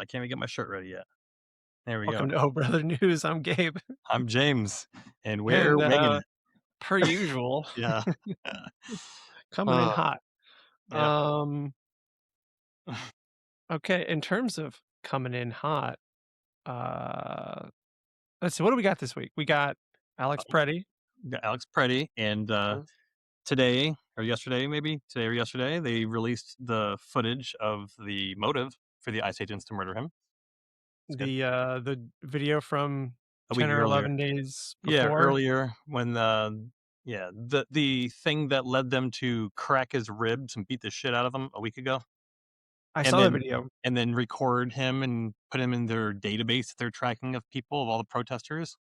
I can't even get my shirt ready yet. There we go. Welcome to Oh Brother News. I'm Gabe, I'm James, and we're and winging it. per usual, Yeah. coming in Uh, hot. yep. Um, okay, in terms of coming in hot, uh, let's see. What do we got this week? We got Alex Pretti. Got Alex Pretti, and uh, today or yesterday, maybe today or yesterday, they released the footage of the motive for the ICE agents to murder him. It's good. The video from A week 10 or earlier. 11 days Yeah, before. earlier when the thing that led them to crack his ribs and beat the shit out of him a week ago. I And saw the then video. and then record him and put him in their database that they're tracking of people, of all the protesters,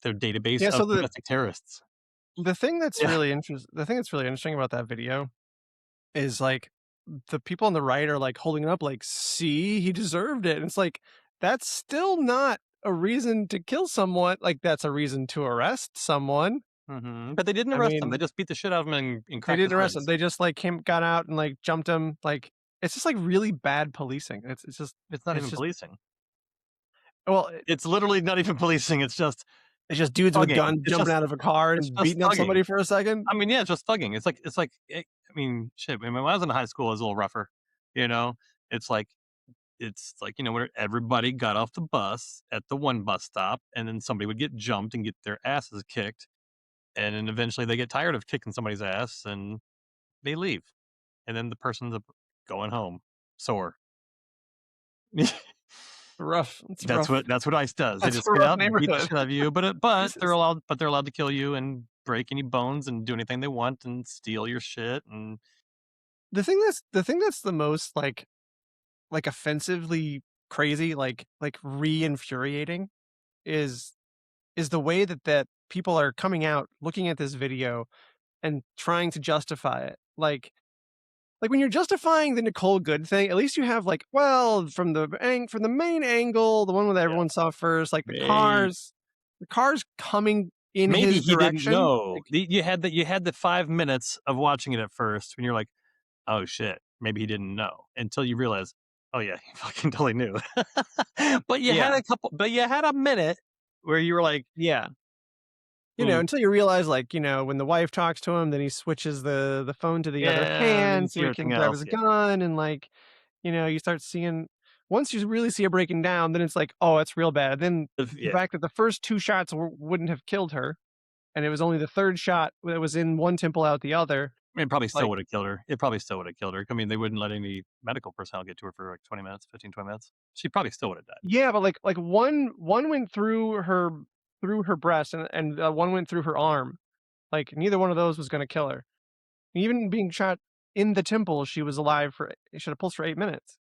their database Yeah. of So domestic terrorists. the thing that's Yeah. really interesting about that video is like the people on the right are like holding it up, like, see, he deserved it. And it's like, that's still not a reason to kill someone. Like, that's a reason to arrest someone. But they didn't I arrest him, they mean, just beat the shit out of him and they cracked his didn't arrest him. ribs. They just like got out and like jumped him. Like, it's just like really bad policing. It's not It's even just, policing. well, It's literally not even policing, it's just it's just dudes with thugging. guns jumping out of a car It's and just beating up thugging. somebody for a second. I mean, yeah, it's just thugging. I mean, shit, when I was in high school, it was a little rougher, you know? It's like where everybody got off the bus at the one bus stop, and then somebody would get jumped and get their asses kicked, and then eventually they get tired of kicking somebody's ass, and they leave, and then the person's up going home sore. Rough. It's That's rough. what ICE does. They That's just a get rough out and beat the neighborhood. shit out of you, This they're is allowed to kill you and break any bones and do anything they want and steal your shit and the thing that's the most like offensively crazy, like re-infuriating is the way that people are coming out looking at this video and trying to justify it. Like when you're justifying the Nicole Good thing, at least you have like, well, from the main angle, the one that yeah. everyone saw first, like May the cars coming in Maybe his he didn't direction. know. Like, You had the 5 minutes of watching it at first when you're like, "Oh, shit, maybe he didn't know," until you realize, "Oh, yeah, he fucking totally knew." yeah, But you had a minute where you were like, yeah. "Ooh, Until you realize, like, when the wife talks to him, then he switches the phone to the other yeah," and then you hand see so he everything can grab else, his yeah. gun, and like, you start seeing once you really see her breaking down, then it's like, oh, it's real bad. Then the Yeah, fact that the first two shots wouldn't have killed her, and it was only the third shot that was in one temple out the other. it probably still Like, would've killed her. It probably still would've killed her. I mean, they wouldn't let any medical personnel get to her for, like, 20 minutes, 15, 20 minutes. She probably still would've died. yeah, but like one went through her breast, and one went through her arm. Like, neither one of those was going to kill her. Even being shot in the temple, she was alive for she had a pulse for 8 minutes.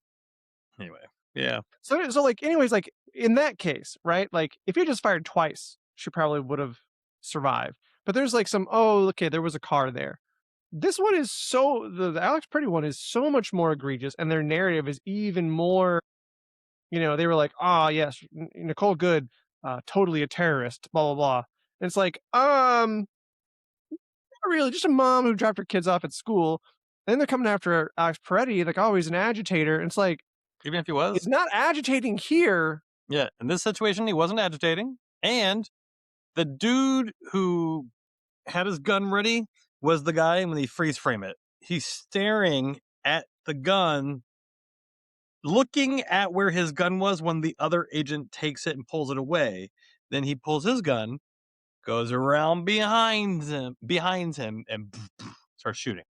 Anyway, yeah. So like, anyways, like in that case, right? Like, if you just fired twice, she probably would have survived. But there's like oh, okay, there was a car there. This one is the Alex Pretty one is so much more egregious, and their narrative is even more. They were like, "Ah, yes, Nicole Good, totally a terrorist." Blah blah blah. And it's like, not really, just a mom who dropped her kids off at school. Then they're coming after Alex Peretti, like, oh, he's an agitator. And it's like, Even if he was. he's not agitating here. Yeah, in this situation, he wasn't agitating, and the dude who had his gun ready was the guy when they freeze frame it. He's staring at the gun, looking at where his gun was when the other agent takes it and pulls it away. Then he pulls his gun, goes around behind him, and starts shooting.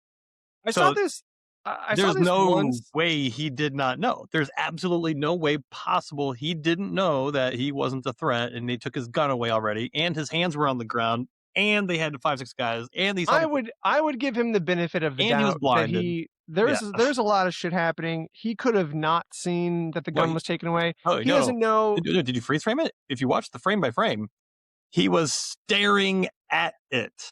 I saw So this. I saw there's this no once. way he did not know. There's absolutely no way possible he didn't know that he wasn't a threat, and they took his gun away already, and his hands were on the ground, and they had 5, 6 guys, and he saw the I would give him the benefit of the and he was doubt that blinded. Yeah. there's a lot of shit happening. He could have not seen that the Well, gun was taken away. oh, He no. doesn't know. Did you freeze frame it? If you watch the frame by frame, he was staring at it.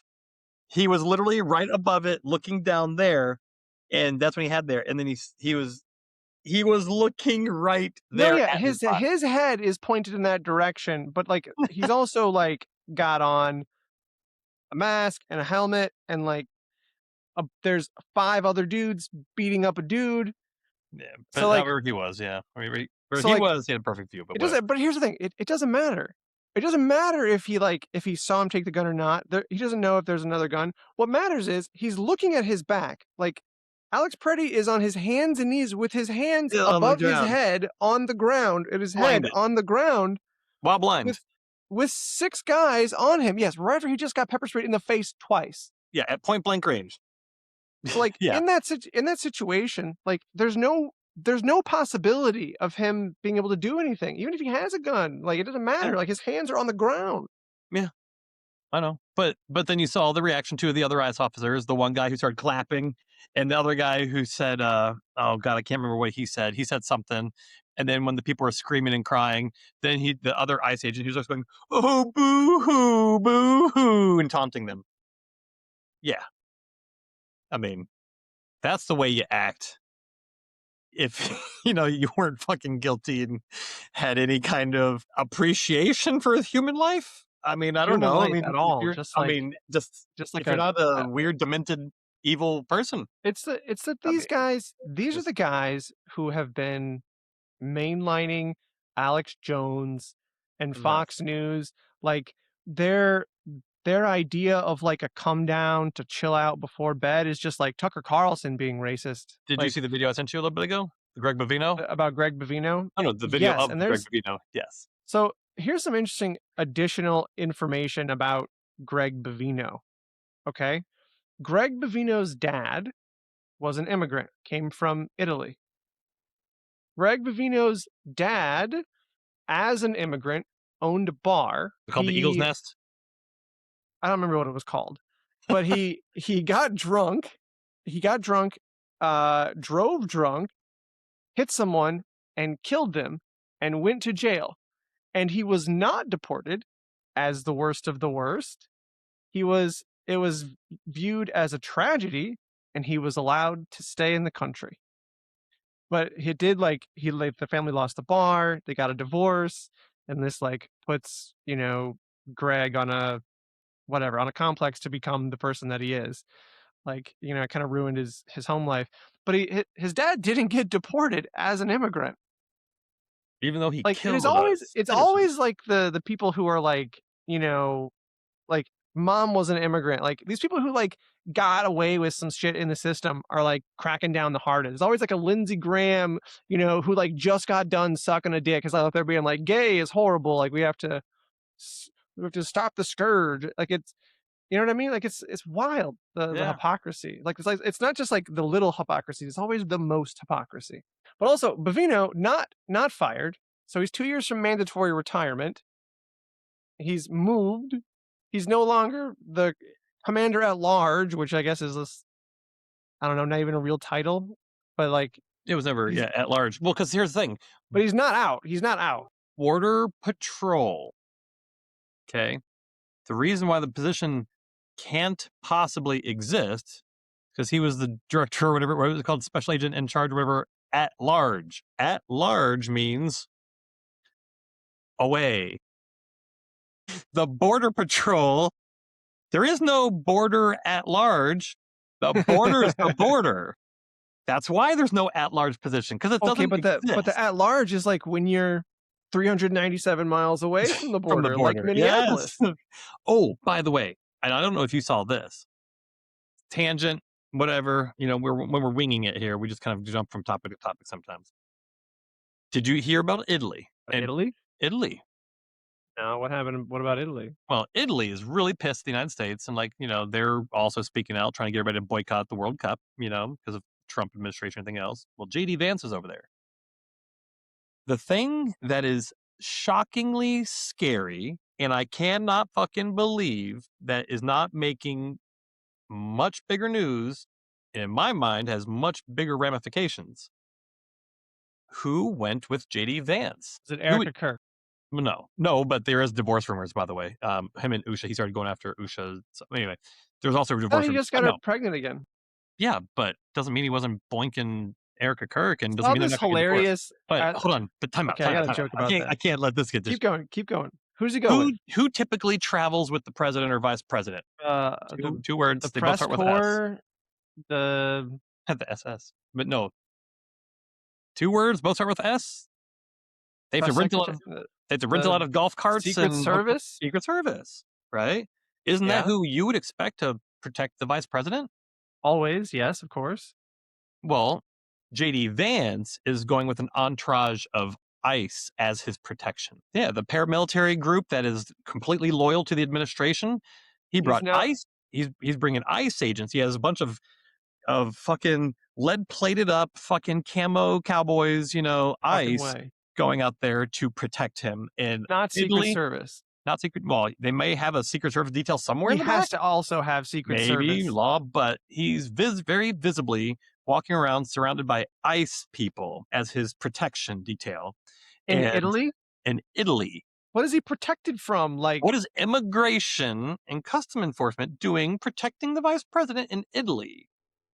He was literally right above it, looking down there, and that's when he had there. And then he was looking right No, there yeah, at his body. his head is pointed in that direction, but like he's also like got on a mask and a helmet, and like there's 5 other dudes beating up a dude. Yeah, So but like, where he was, yeah. I mean, where so he like, was, he had a perfect view, but it whatever. doesn't. But here's the thing: it doesn't matter. It doesn't matter if he saw him take the gun or not. He doesn't know if there's another gun. What matters is he's looking at his back. Like Alex Preddy is on his hands and knees with his hands Yeah, on the above his ground, head on the ground, and his head blinded, on the ground while with blind. 6 guys on him. Yes, right after he just got pepper sprayed in the face twice. Yeah, at point blank range. So, like, Yeah, in that situation, like, there's no possibility of him being able to do anything, even if he has a gun. Like, it doesn't yeah, matter. Like, his hands are on the ground. yeah. I know, but then you saw the reaction to the other ICE officers. The one guy who started clapping, and the other guy who said, "Oh God, I can't remember what he said." He said something, and then when the people were screaming and crying, then the other ICE agent, he was just going, "Oh, boo hoo, boo hoo," and taunting them. Yeah, I mean, that's the way you act if you weren't fucking guilty and had any kind of appreciation for human life. I mean, I don't Human know. I life mean, at if all, you're, just I like mean, just just like if you're not a a weird, demented, evil person, it's that I mean, these are just the guys who have been mainlining Alex Jones and no. Fox News. Like, their their idea of, like, a come down to chill out before bed is just like Tucker Carlson being racist, Did you like, see the video I sent you a little bit ago? The Greg Bovino? about Greg Bovino. Oh no, the video Yes, of and the Greg there's Bovino. Yes. so here's some interesting additional information about Greg Bovino, okay? Greg Bovino's dad was an immigrant, came from Italy. Greg Bovino's dad, as an immigrant, owned a bar. Called the Eagle's Nest. I don't remember what it was called, but he got drunk. He got drunk, drove drunk, hit someone, and killed them, and went to jail. And he was not deported as the worst of the worst. It was viewed as a tragedy, and he was allowed to stay in the country. But he did, like, the family lost the bar, they got a divorce, and this, like, puts, Greg on a whatever, on a complex to become the person that he is. Like, it kind of ruined his home life. But his dad didn't get deported as an immigrant. Even though he Like, killed a it's citizen. always like the people who are like, like, mom was an immigrant. Like, these people who, like, got away with some shit in the system are, like, cracking down the hardest. It's always like a Lindsey Graham, who, like, just got done sucking a dick. Cause like they're being like, gay is horrible. Like, we have to stop the scourge. Like, you know what I mean? Like, it's wild, the Yeah. hypocrisy. Like, it's not just like the little hypocrisy, it's always the most hypocrisy. But also, Bovino not fired. So he's 2 years from mandatory retirement. He's moved. He's no longer the commander at large, which I guess is this, I don't know, not even a real title. But like, It was never, he's yeah, at large. Well, because here's the thing. but he's not out. He's not out. Border Patrol. Okay. The reason why the position can't possibly exist because he was the director or whatever, what was it called? Special agent in charge, or whatever, at large. At large means away. The Border Patrol, there is no border at large. The border is the border. That's why there's no at large position because it Okay, doesn't but the exist at large is like when you're 397 miles away from the from the border, like border. Yes. Minneapolis. Oh, by the way, and I don't know if you saw this tangent, whatever. When we're winging it here, we just kind of jump from topic to topic sometimes. Did you hear about Italy? And Italy? Italy. No, what happened? What about Italy? Well, Italy is really pissed at the United States, and they're also speaking out, trying to get everybody to boycott the World Cup, because of Trump administration and everything else. Well, JD Vance is over there. The thing that is shockingly scary, and I cannot fucking believe that is not making much bigger news, and in my mind has much bigger ramifications. Who went with JD Vance? Is it Who Erica Kirk? No, but there is divorce rumors, by the way. Him and Usha, he started going after Usha. So anyway, there's also Oh, divorce he rumors. just I got her know. pregnant again. Yeah, but doesn't mean he wasn't boinking Erica Kirk, and doesn't Saw mean they're this not going to get divorced. hilarious. But hold on, but time out, Okay, I time out, got a time out. joke about I that. can't let this get Keep this. going. Keep going. Who's he go with? Who typically travels with the president or vice president? Two words. The They both press start with S. corps, the Had the SS, but no. 2 words, both start with S. They have to Press rent a lot secretary, of they have to rent a the lot of golf carts Secret and hook up Service? Secret Service, right? Isn't that Yeah, who you would expect to protect the vice president? always, yes, of course. Well, JD Vance is going with an entourage of ICE as his protection. Yeah, the paramilitary group that is completely loyal to the administration. He He's brought now ICE. He's bringing ICE agents. He has a bunch of fucking lead plated up fucking camo cowboys, fucking ICE way. going out there to protect him in Not Secret Italy. Service. Not secret. Well, they may have a Secret Service detail somewhere in He the back, has to also have Secret maybe Service. law, but he's very visibly walking around surrounded by ICE people as his protection detail. In And Italy? in Italy, What is he protected from? what Like, is immigration and custom enforcement doing protecting the vice president in Italy?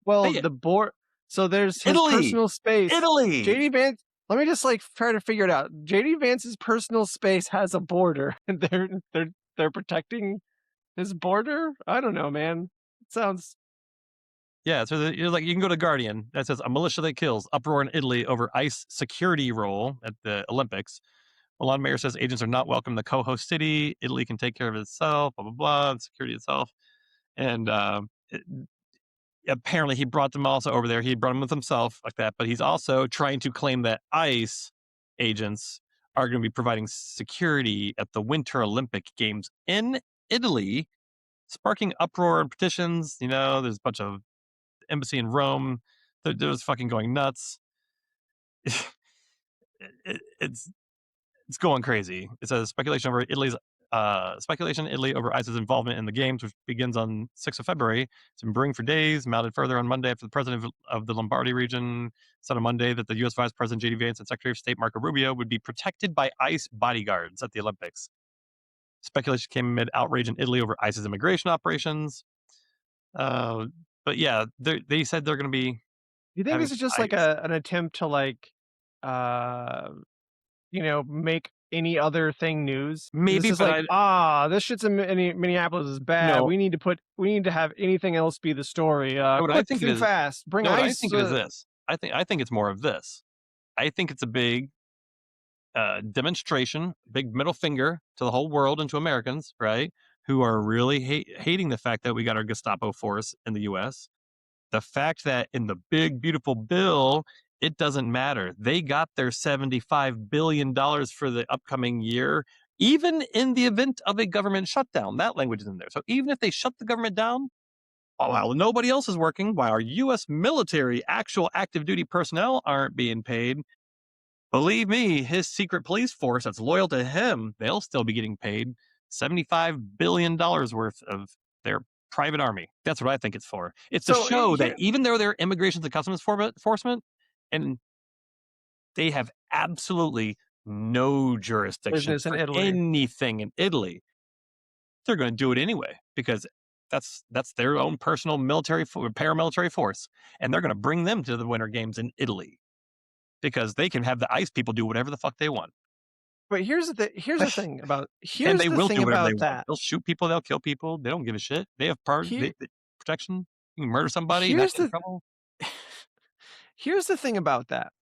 well, They the board. So there's his Italy, personal space. Italy. JD Vance. Let me just like try to figure it out. JD Vance's personal space has a border, and they're protecting his border. I don't know, man. It sounds. Yeah, so like you can go to Guardian that says a militia that kills uproar in Italy over ICE security role at the Olympics. Milan mayor says agents are not welcome in the co-host city. Italy can take care of itself. Blah blah blah. Security itself, and apparently he brought them also over there. He brought them with himself like that, but he's also trying to claim that ICE agents are going to be providing security at the Winter Olympic Games in Italy, sparking uproar and petitions. There's a bunch of embassy in Rome. They're just fucking going nuts. It's going crazy. It says speculation over Italy's speculation in Italy over ICE's involvement in the games, which begins on 6th of February. It's been brewing for days, mounted further on Monday after the president of the Lombardy region said on Monday that the U.S. Vice President J.D. Vance and Secretary of State Marco Rubio would be protected by ICE bodyguards at the Olympics. Speculation came amid outrage in Italy over ICE's immigration operations. But yeah, they said they're going to be You think having this is just like ICE. an attempt to uh, make any other thing news? This Maybe, is but like, I this shit's in Minneapolis is bad. no. We need to have anything else be the story. What I Quick think it and is. fast. Bring No, what I ice. think it is this. I think it's more of this. I think it's a big demonstration, big middle finger to the whole world and to Americans, right? Who are really hating the fact that we got our Gestapo force in the U.S. The fact that in the big, beautiful bill, it doesn't matter. They got their $75 billion for the upcoming year, even in the event of a government shutdown. That language is in there. So even if they shut the government down, while nobody else is working, while our U.S. military, actual active duty personnel aren't being paid, believe me, his secret police force that's loyal to him, they'll still be getting paid $75 billion worth of their private army. That's what I think it's for. It's to So show that here, even though they're immigration and customs enforcement, and they have absolutely no jurisdiction business in for Italy. anything in Italy, they're going to do it anyway because that's their own personal paramilitary force, and they're going to bring them to the Winter Games in Italy because they can have the ICE people do whatever the fuck they want. But And they will do whatever they want. that. They'll shoot people. They'll kill people. They don't give a shit. They have Here, protection. You can murder somebody, not here's get in the trouble. here's the thing about that.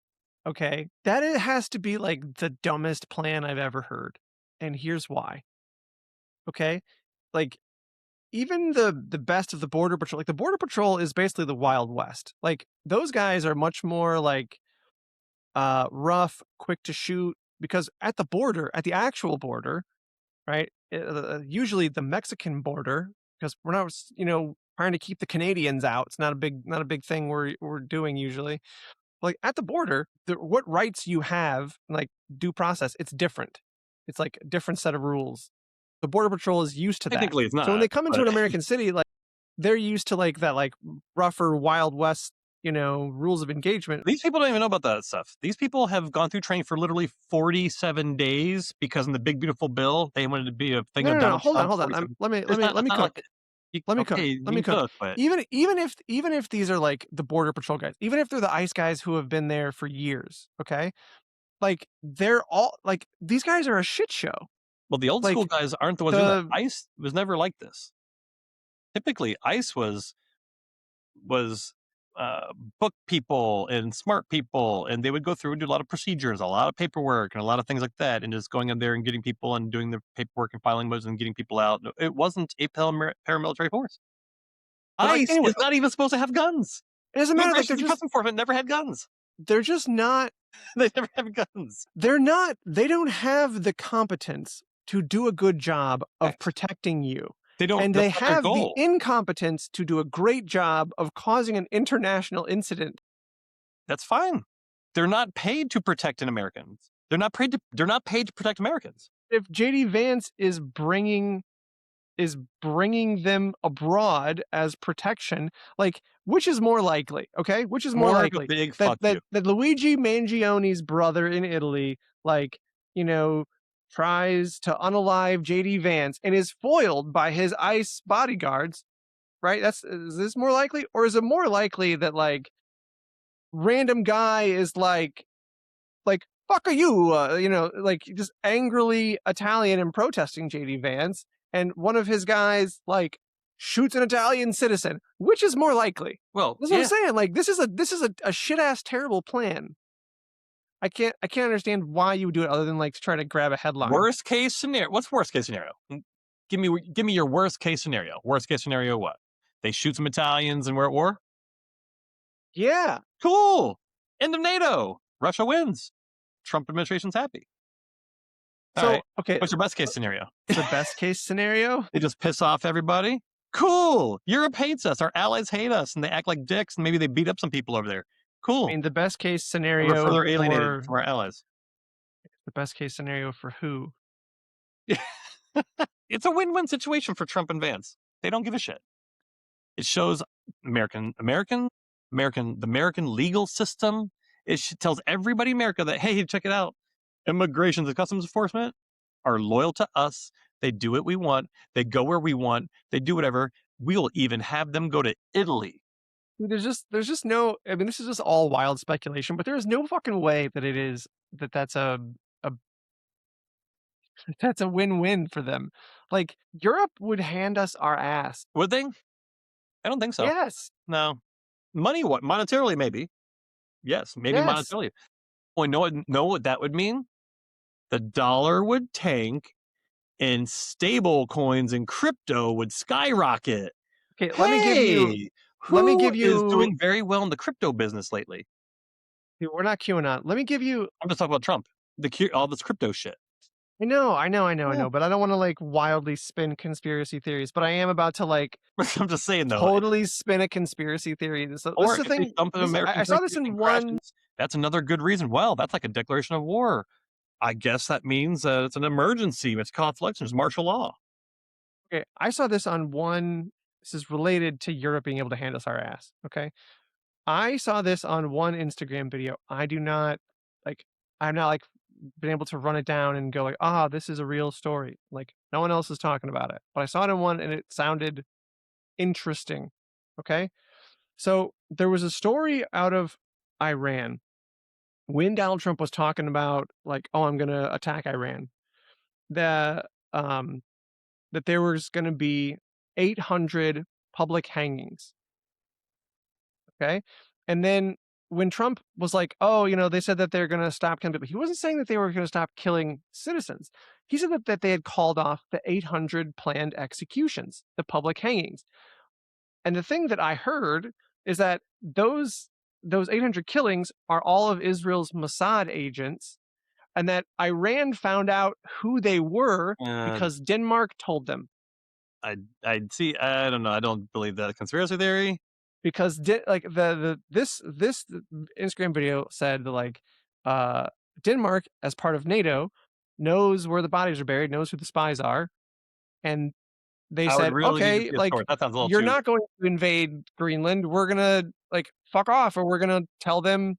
Okay, that it has to be like the dumbest plan I've ever heard, and here's why. Okay, like even the best of the border patrol, like the border patrol is basically the Wild West. Like those guys are much more like rough, quick to shoot, because at the border, at the actual border, right? Usually the Mexican border, because we're not, trying to keep the Canadians out. It's not a big thing we're doing usually. Like at the border, what rights you have, like due process, it's different. It's like a different set of rules. The border patrol is used to that. Technically, it's So when not. they come into But an American city, like they're used to like that, like rougher Wild West, rules of engagement. these people don't even know about that stuff. These people have gone through training for literally 47 days because in the big beautiful bill they wanted to be a thing No, of no, no. Donald Hold on, Trump. hold on. 47. Let me That's not like cook. Let me cook. okay. You Let me can cook. cook, but Even if these are like the border patrol guys, even if they're the ICE guys who have been there for years, okay? Like they're all like these guys are a shit show. well, the old school Like guys aren't the ones doing that. the ICE was never like this. Typically, ICE was book people and smart people, and they would go through and do a lot of procedures, a lot of paperwork, and a lot of things like that, and just going in there and getting people and doing the paperwork and filing motions and getting people out. It wasn't a paramilitary force. But like ICE anyway, is not even supposed to have guns. it doesn't matter. Like Immigration and Customs Enforcement never had guns. they're just not They never have guns. they don't have the competence to do a good job of Correct. protecting you. They don't. And That's they not their have the goal. incompetence to do a great job of causing an international incident. That's fine. They're not paid to protect Americans. They're not paid to. They're not paid to protect Americans. If JD Vance is bringing them abroad as protection, like which is more likely? Okay, which is more More of a likely big fuck you. that Luigi Mangione's brother in Italy, like you know, tries to unalive JD Vance and is foiled by his ICE bodyguards, right? Is this more likely, or is it more likely that like random guy is like fuck are you, like just angrily Italian and protesting JD Vance, and one of his guys like shoots an Italian citizen? Which is more likely? Well, That's what I'm yeah. saying. Like this is a shit ass terrible plan. I can't understand why you would do it other than like to try to grab a headline. Worst case scenario. What's worst case scenario? Give me your worst case scenario. Worst case scenario, what? They shoot some Italians and we're at war? Yeah. Cool. End of NATO. Russia wins. Trump administration's happy. All So right. okay, What's your best case scenario? the best case scenario. They just piss off everybody? Cool. Europe hates us. Our allies hate us and they act like dicks and maybe they beat up some people over there. Cool. I mean, the best case And we're scenario further alienated for from our allies. the best case scenario for who? It's a win-win situation for Trump and Vance. They don't give a shit. It shows the American legal system. Tells everybody in America that, hey, check it out. Immigration and Customs Enforcement are loyal to us. They do what we want. They go where we want. They do whatever. We'll even have them go to Italy. There's just no. I mean, this is just all wild speculation, but there is no fucking way that that's a that's a win-win for them. Like Europe would hand us our ass. Would they? I don't think so. Yes. No. Money, what? Monetarily, maybe. Yes, maybe Yes. monetarily. Well, know what that would mean? The dollar would tank and stable coins and crypto would skyrocket. Okay, Hey, let me give is you doing very well in the crypto business lately? we're not QAnon. Let me give you I'm just talking about Trump, all this crypto shit. I know, I Yeah. know, but I don't want to like wildly spin conspiracy theories, but I am about to like I'm just saying though. totally spin a conspiracy theory. This Or is the if they thing. dump an American I saw country this in and one. crashes, that's another good reason. Well, that's like a declaration of war. I guess that means it's an emergency. It's conflict. There's martial law. Okay, I saw this on one. This is related to Europe being able to hand us our ass. Okay, I saw this on one Instagram video. I do not like. I'm not like been able to run it down and go like, ah, this is a real story. Like no one else is talking about it, but I saw it in one and it sounded interesting. Okay, so there was a story out of Iran when Donald Trump was talking about like, oh, I'm going to attack Iran. The that there was going to be 800 public hangings. Okay. And then when Trump was like, oh, they said that they're going to stop killing people, he wasn't saying that they were going to stop killing citizens. He said that they had called off the 800 planned executions, the public hangings. And the thing that I heard is that those 800 killings are all of Israel's Mossad agents, and that Iran found out who they were because Denmark told them. I see. I don't know. I don't believe that conspiracy theory. Because this Instagram video said that like Denmark, as part of NATO, knows where the bodies are buried, knows who the spies are, and they I said, would really need to okay, see a like story. That sounds a little you're too. not going to invade Greenland. We're gonna like fuck off, or we're gonna tell them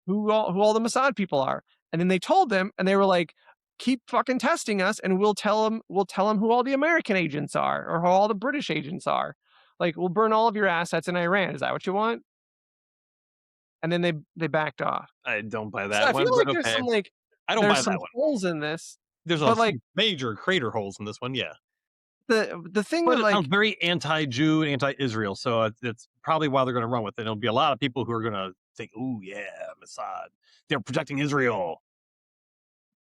who all the Mossad people are. And then they told them, and they were like, keep fucking testing us, and we'll tell them who all the American agents are, or who all the British agents are. Like, we'll burn all of your assets in Iran. Is that what you want? And then they backed off. I don't buy So that I one. feel like But there's okay, some like I don't there's buy some that one. holes in this. There's But some like major crater holes in this one. Yeah. the thing But that it sounds like very anti-Jew and anti-Israel, so it's probably why they're going to run with it. There'll be a lot of people who are going to think, "Ooh, yeah, Mossad, they're protecting Israel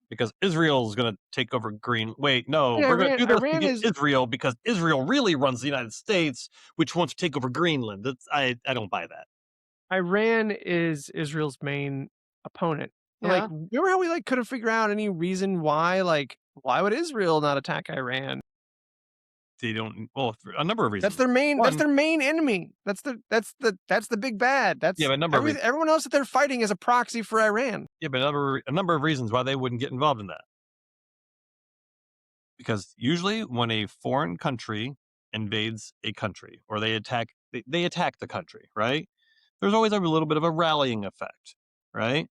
because Israel's going to take over Green." Wait, no, yeah, we're going to do this to Iran get is Israel because Israel really runs the United States, which wants to take over Greenland. I don't buy that. Iran is Israel's main opponent. And, like, Yeah, remember how we like couldn't figure out any reason why, like, why would Israel not attack Iran? they don't. Well, for a number of That's reasons. their main that's One, their main enemy. That's the big bad. yeah, That's but a number of reasons. everyone else that they're fighting is a proxy for Iran. Yeah, but a number of reasons why they wouldn't get involved in that. Because usually when a foreign country invades a country or they attack the country, right? There's always a little bit of a rallying effect, right?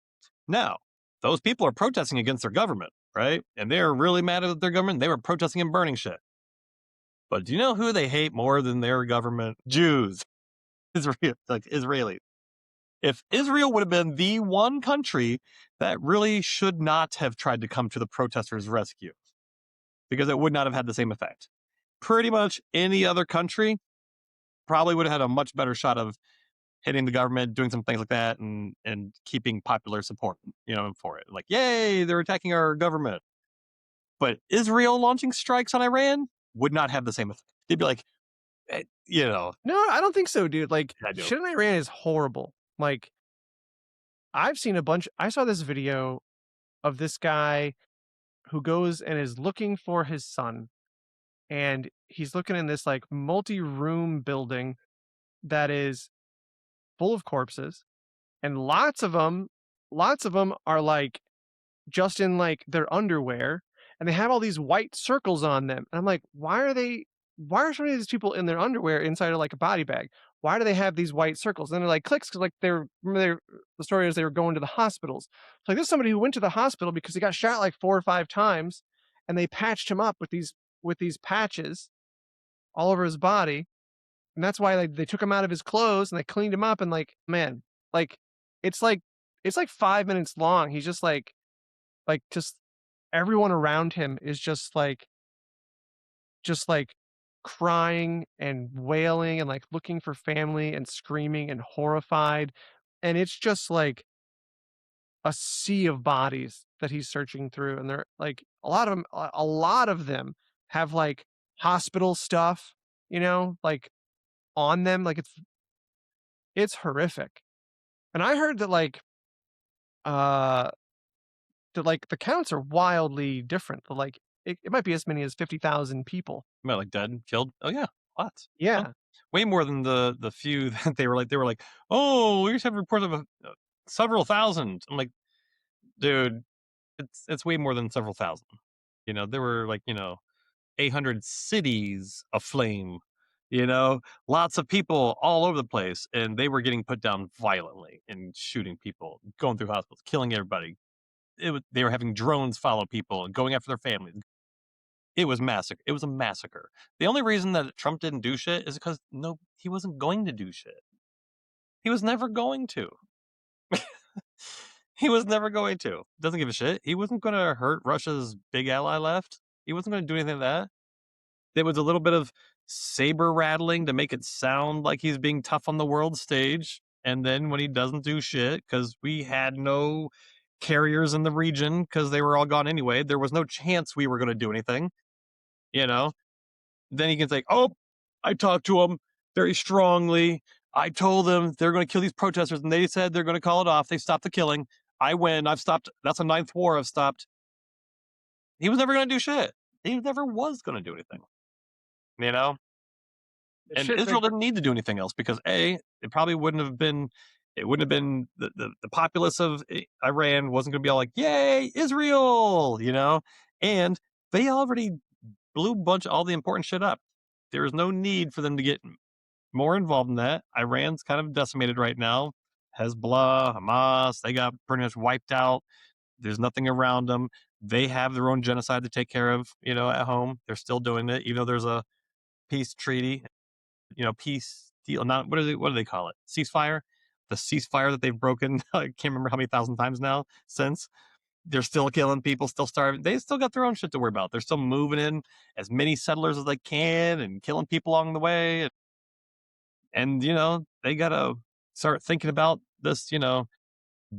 Now, those people are protesting against their government, right? And they're really mad at their government. They were protesting and burning shit. But do you know who they hate more than their government? Jews. Israel, like Israelis. If Israel would have been the one country that really should not have tried to come to the protesters' rescue, because it would not have had the same effect. Pretty much any other country probably would have had a much better shot of hitting the government, doing some things like that, and keeping popular support, for it. Like, yay, they're attacking our government. But Israel launching strikes on Iran would not have the same effect. They'd be like, eh, you know, No, I don't think so, dude. Like, I do. shit in Iran is horrible. Like, I saw this video of this guy who goes and is looking for his son, and he's looking in this like multi-room building that is full of corpses, and lots of them are like just in like their underwear, and they have all these white circles on them. And I'm like, why are so many of these people in their underwear inside of like a body bag? Why do they have these white circles? And they're like clicks because like the story is they were going to the hospitals. So like, there's somebody who went to the hospital because he got shot like 4 or 5 times, and they patched him up with these patches all over his body, and that's why they took him out of his clothes and they cleaned him up. And like, man, like it's like it's like 5 minutes long. He's just everyone around him is just like crying and wailing and like looking for family and screaming and horrified. And it's just like a sea of bodies that he's searching through. And they're like a lot of them have like hospital stuff, like on them. Like it's horrific. And I heard uh that like the counts are wildly different. That like it might be as many as 50,000 people. Am I like dead, killed? Oh yeah, lots. Oh, Yeah. way more than the few that they were like, oh, we just have reports of several thousand. I'm like, dude, it's way more than several thousand. There were like 800 cities aflame. Lots of people all over the place, and they were getting put down violently and shooting people, going through hospitals, killing everybody. They were having drones follow people and going after their families. It was massacre. It was a massacre. The only reason that Trump didn't do shit is because no, he wasn't going to do shit. He was never going to. He was never going to. Doesn't give a shit. He wasn't going to hurt Russia's big ally left. He wasn't going to do anything like that. There was a little bit of saber rattling to make it sound like he's being tough on the world stage. And then when he doesn't do shit, because we had no carriers in the region because they were all gone anyway, there was no chance we were going to do anything, you know? Then he can say, "Oh, I talked to them very strongly. I told them they're going to kill these protesters, and they said they're going to call it off. They stopped the killing. I win. I've stopped. That's a ninth war I've stopped." He was never going to do shit. He never was going to do anything, you know? The And shit Israel that didn't need to do anything else because it probably wouldn't have been the populace of Iran wasn't going to be all like, "Yay, Israel," and they already blew all the important shit up. There is no need for them to get more involved in that. Iran's kind of decimated right now. Hezbollah, Hamas, they got pretty much wiped out. There's nothing around them. They have their own genocide to take care of, at home. They're still doing it, even though there's a peace treaty, peace deal. Not what do they call it? Ceasefire. The ceasefire that they've broken. I can't remember how many thousand times now since. They're still killing people, still starving. They still got their own shit to worry about. They're still moving in as many settlers as they can and killing people along the way. And they gotta start thinking about this, the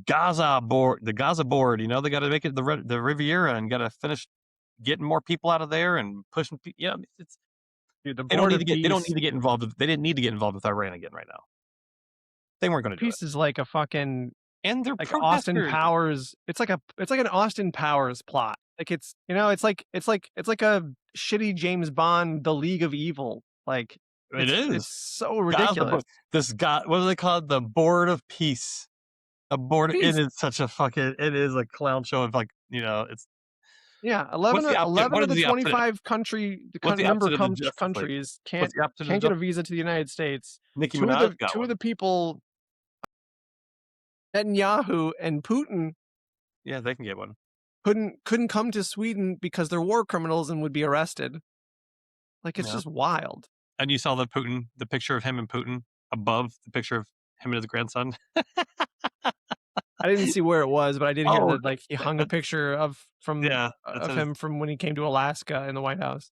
Gaza board. They got to make it the Riviera and got to finish getting more people out of there and pushing. It's Dude, the they don't board need to of get they don't peace. need to get involved. They didn't need to get involved with Iran again right now. They weren't going to do it. Peace is like a fucking And they're like Austin protesters. Powers. It's like an Austin Powers plot. Like it's like a shitty James Bond, The League of Evil. Like It it's is. so Gaza ridiculous. This guy, what do they call it? The board of peace. A board. Peace. It is such a fucking. It is a clown show of it's. Yeah, What's the opposite? 11 What of is the the opposite? 25 What's the member opposite of the Justice League? countries What's can't the opposite of get the a visa to the United States. Nicki Two of Minaj got the one. people, Netanyahu and Putin, Yeah, they can get one. couldn't come to Sweden because they're war criminals and would be arrested. Like it's just wild. And you saw the picture of him and Putin above the picture of him and his grandson. I didn't see where it was, but I did hear Oh, that like he hung a picture of him from when he came to Alaska in the White House.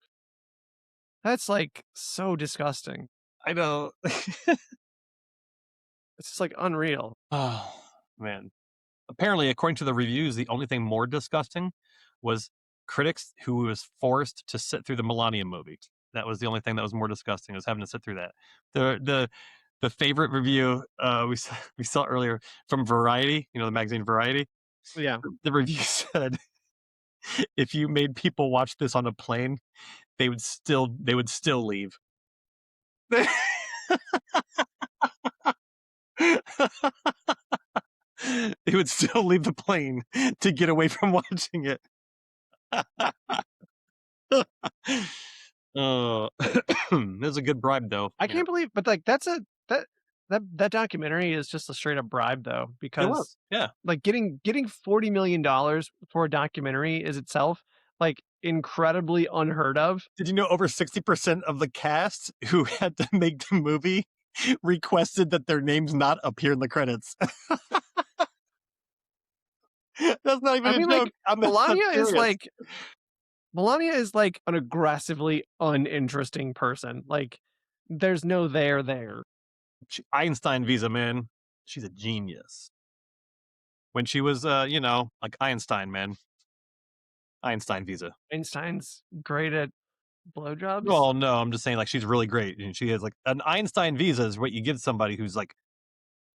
That's like so disgusting. I know. It's just like unreal. Oh man. Apparently, according to the reviews, the only thing more disgusting was critics who was forced to sit through the Melania movie. That was the only thing that was more disgusting, was having to sit through that. The favorite review we saw earlier from Variety, the magazine Variety. Yeah. The review said if you made people watch this on a plane, they would still leave. They would still leave the plane to get away from watching it. Oh, that's a good bribe, though. I can't believe, but like that documentary is just a straight up bribe though, It because was, yeah. like getting $40 million for a documentary is itself like incredibly unheard of. Did you know over 60% of the cast who had to make the movie requested that their names not appear in the credits? That's not even I mean, a joke. like Melania is like an aggressively uninteresting person. Like there's no there. Einstein visa, man. She's a genius. When she was, like Einstein, man. Einstein visa. Einstein's great at blowjobs. Well, no, I'm just saying, like, she's really great. And she has, like, an Einstein visa is what you give somebody who's, like,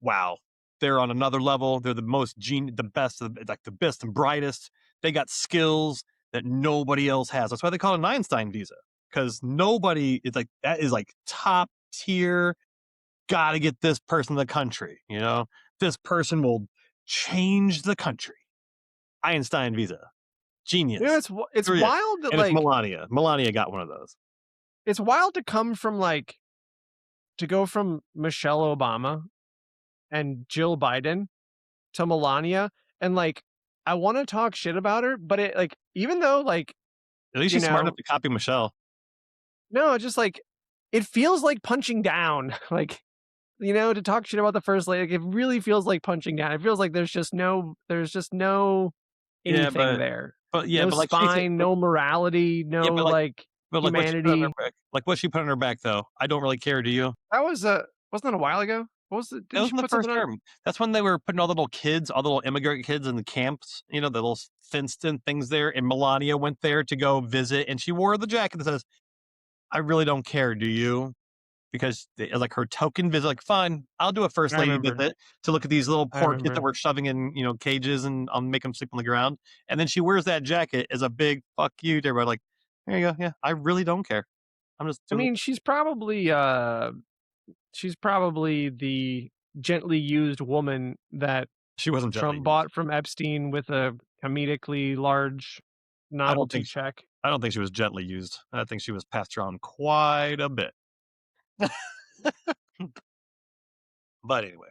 wow, they're on another level. They're the the best, like, the best and brightest. They got skills that nobody else has. That's why they call it an Einstein visa. Because nobody is, like, that is, like, top tier. Got to get this person in the country, This person will change the country. Einstein visa. Genius. It's wild that, and like, it's Melania. Melania got one of those. It's wild to go from Michelle Obama and Jill Biden to Melania, and like I want to talk shit about her, but it like even though like at least she's smart enough to copy Michelle. No, it's just like it feels like punching down, like to talk shit about the first lady. Like, it really feels like punching down. It feels like there's just no anything there. But no but like spine, no morality, no humanity. Like what she put on her back, though. I don't really care. Do you? That was wasn't that a while ago? What was it? That was in the first term. That's when they were putting all the little kids, all the little immigrant kids in the camps. The little fenced-in things there. And Melania went there to go visit, and she wore the jacket that says, "I really don't care. Do you?" Because like her token visit, like, fine, I'll do a first lady visit to look at these little poor kids that we're shoving in, cages, and I'll make them sleep on the ground. And then she wears that jacket as a big fuck you to everybody. Like, there you go. Yeah, I really don't care. I'm just. I mean, she's probably the gently used woman that she wasn't Trump bought from Epstein with a comedically large novelty check. I don't think she was gently used. I think she was passed around quite a bit. But anyway,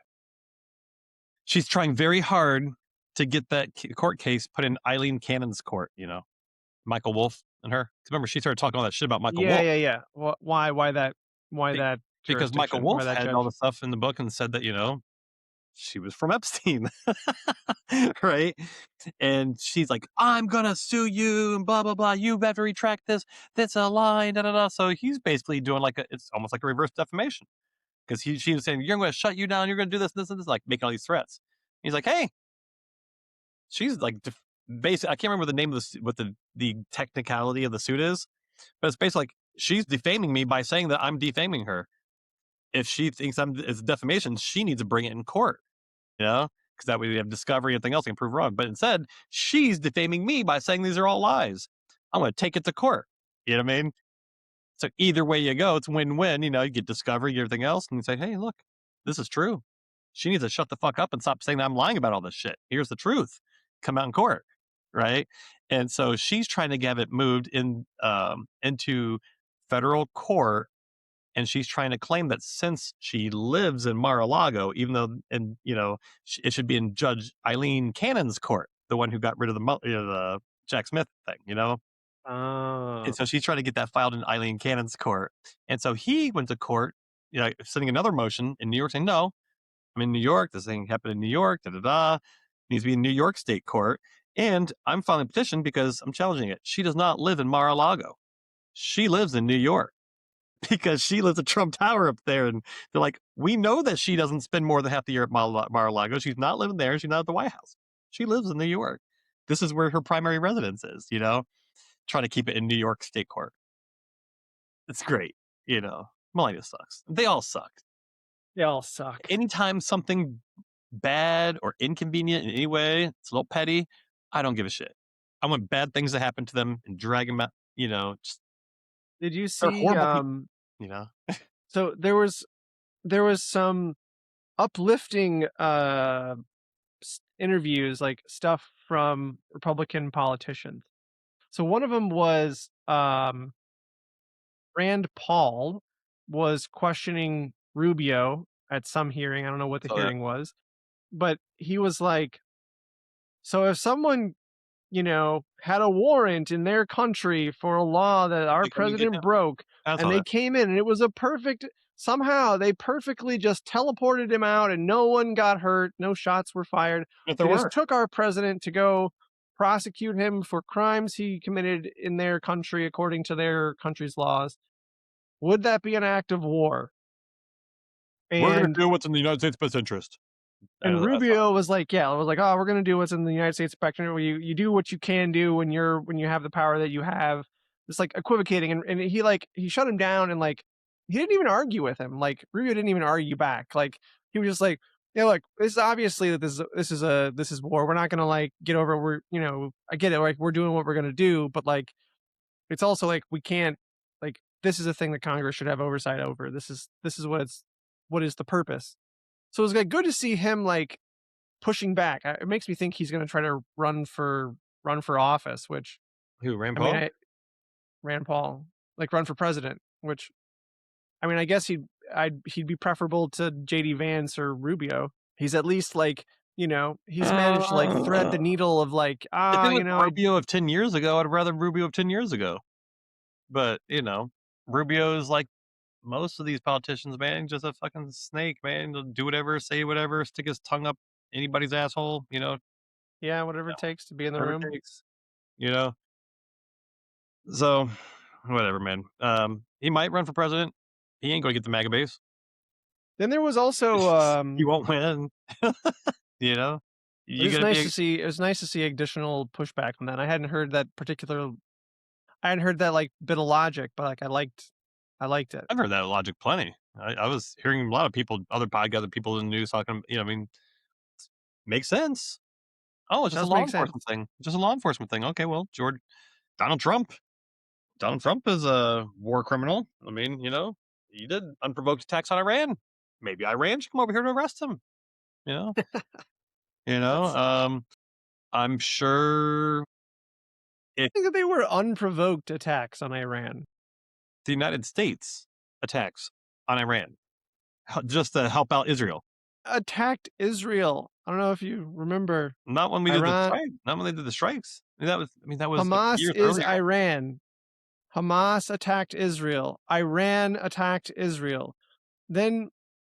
she's trying very hard to get that court case put in Eileen Cannon's court. Michael Wolff and her. Remember, she started talking all that shit about Michael Wolff. Yeah. Why that? Because Michael Wolff had all the stuff in the book and said that She was from Epstein, right? And she's like, "I'm gonna sue you and blah blah blah. You better retract this. That's a lie." Da da da. So he's basically doing like it's almost like a reverse defamation because she was saying, "You're going to shut you down. You're going to do this and this," like making all these threats. He's like, "Hey, she's like." Basically, I can't remember the name of what the technicality of the suit is, but it's basically like she's defaming me by saying that I'm defaming her. If she thinks it's defamation, she needs to bring it in court, you know, because that way we have discovery and everything else and prove wrong. But instead, she's defaming me by saying these are all lies. I'm going to take it to court. You know what I mean? So either way you go, it's win-win. You know, you get discovery, get everything else, and you say, "Hey, look, this is true. She needs to shut the fuck up and stop saying that I'm lying about all this shit. Here's the truth. Come out in court." Right. And so she's trying to have it moved into federal court, and she's trying to claim that since she lives in Mar-a-Lago, even though, and it should be in Judge Eileen Cannon's court, the one who got rid of the Jack Smith thing, and Oh. so she's trying to get that filed in Eileen Cannon's court. And so he went to court, sending another motion in New York saying, "No, I'm in New York. This thing happened in New York. Da da da. Needs to be in New York State Court." And I'm filing a petition because I'm challenging it. She does not live in Mar-a-Lago. She lives in New York because she lives at Trump Tower up there. And they're like, "We know that she doesn't spend more than half the year at Mar-a-Lago. She's not living there. She's not at the White House. She lives in New York. This is where her primary residence is, trying to keep it in New York State Court." It's great. Melania sucks. They all suck. They all suck. Anytime something bad or inconvenient in any way, it's a little petty, I don't give a shit. I want bad things to happen to them and drag them out, just Did you they're see, horrible people, you know? so there was some uplifting, interviews, like, stuff from Republican politicians. So one of them was, Rand Paul was questioning Rubio at some hearing, I don't know what the So, hearing was, but he was like, "So if someone, had a warrant in their country for a law that our they come and get president him. broke, I and saw they that. came in and it was a perfect somehow they perfectly just teleported him out and no one got hurt, no shots were fired. If They there just were, took our president to go prosecute him for crimes he committed in their country according to their country's laws. Would that be an act of war?" we're gonna And do what's in the United States' best interest. And I saw Rubio was like, yeah, was like, "Oh, we're gonna do what's in the United States spectrum. Where you do what you can do when you have the power that you have." It's like equivocating, and he shut him down, and like he didn't even argue with him. Like Rubio didn't even argue back. Like he was just like, "Yeah, look, this is obviously that this is war. We're not gonna like get over. I get it. Like we're doing what we're gonna do, but like it's also like we can't like this is a thing that Congress should have oversight over. This is what is the purpose." So it was like good to see him like pushing back. It makes me think he's going to try to run for office, which who, Rand I mean, Paul? Rand Paul, like run for president, which I mean, I guess he'd be preferable to JD Vance or Rubio. He's at least like, he's managed to like thread the Uh, needle of like, if it you was know, Rubio of 10 years ago, I'd rather Rubio of 10 years ago. But, Rubio is like most of these politicians, man, just a fucking snake, man. He'll do whatever, say whatever, stick his tongue up anybody's asshole, yeah, whatever it takes to be in the whatever it room. takes, you know? So, whatever, man. He might run for president. He ain't gonna get the MAGA base. Then there was also, He won't win. you know? it You was gotta nice be to see. It was nice to see additional pushback on that. I hadn't heard that like bit of logic, but like I liked it. I've heard that logic plenty. I was hearing a lot of people, other podcasts, people in the news talking, I mean, makes sense. Oh, it's just a Does law make sense. enforcement thing. Just a law enforcement thing. Okay, well, Donald Trump. Donald Trump is a war criminal. I mean, he did unprovoked attacks on Iran. Maybe Iran should come over here to arrest him. You know, you know. That's I'm sure if I think that they were unprovoked attacks on Iran. the United States attacks on Iran just to help out Israel, Attacked Israel. I don't know if you remember not when we did the Iran. strike, not when they did the strikes. That was like Hamas years is earlier. Iran. Hamas attacked Israel. Iran attacked Israel. Then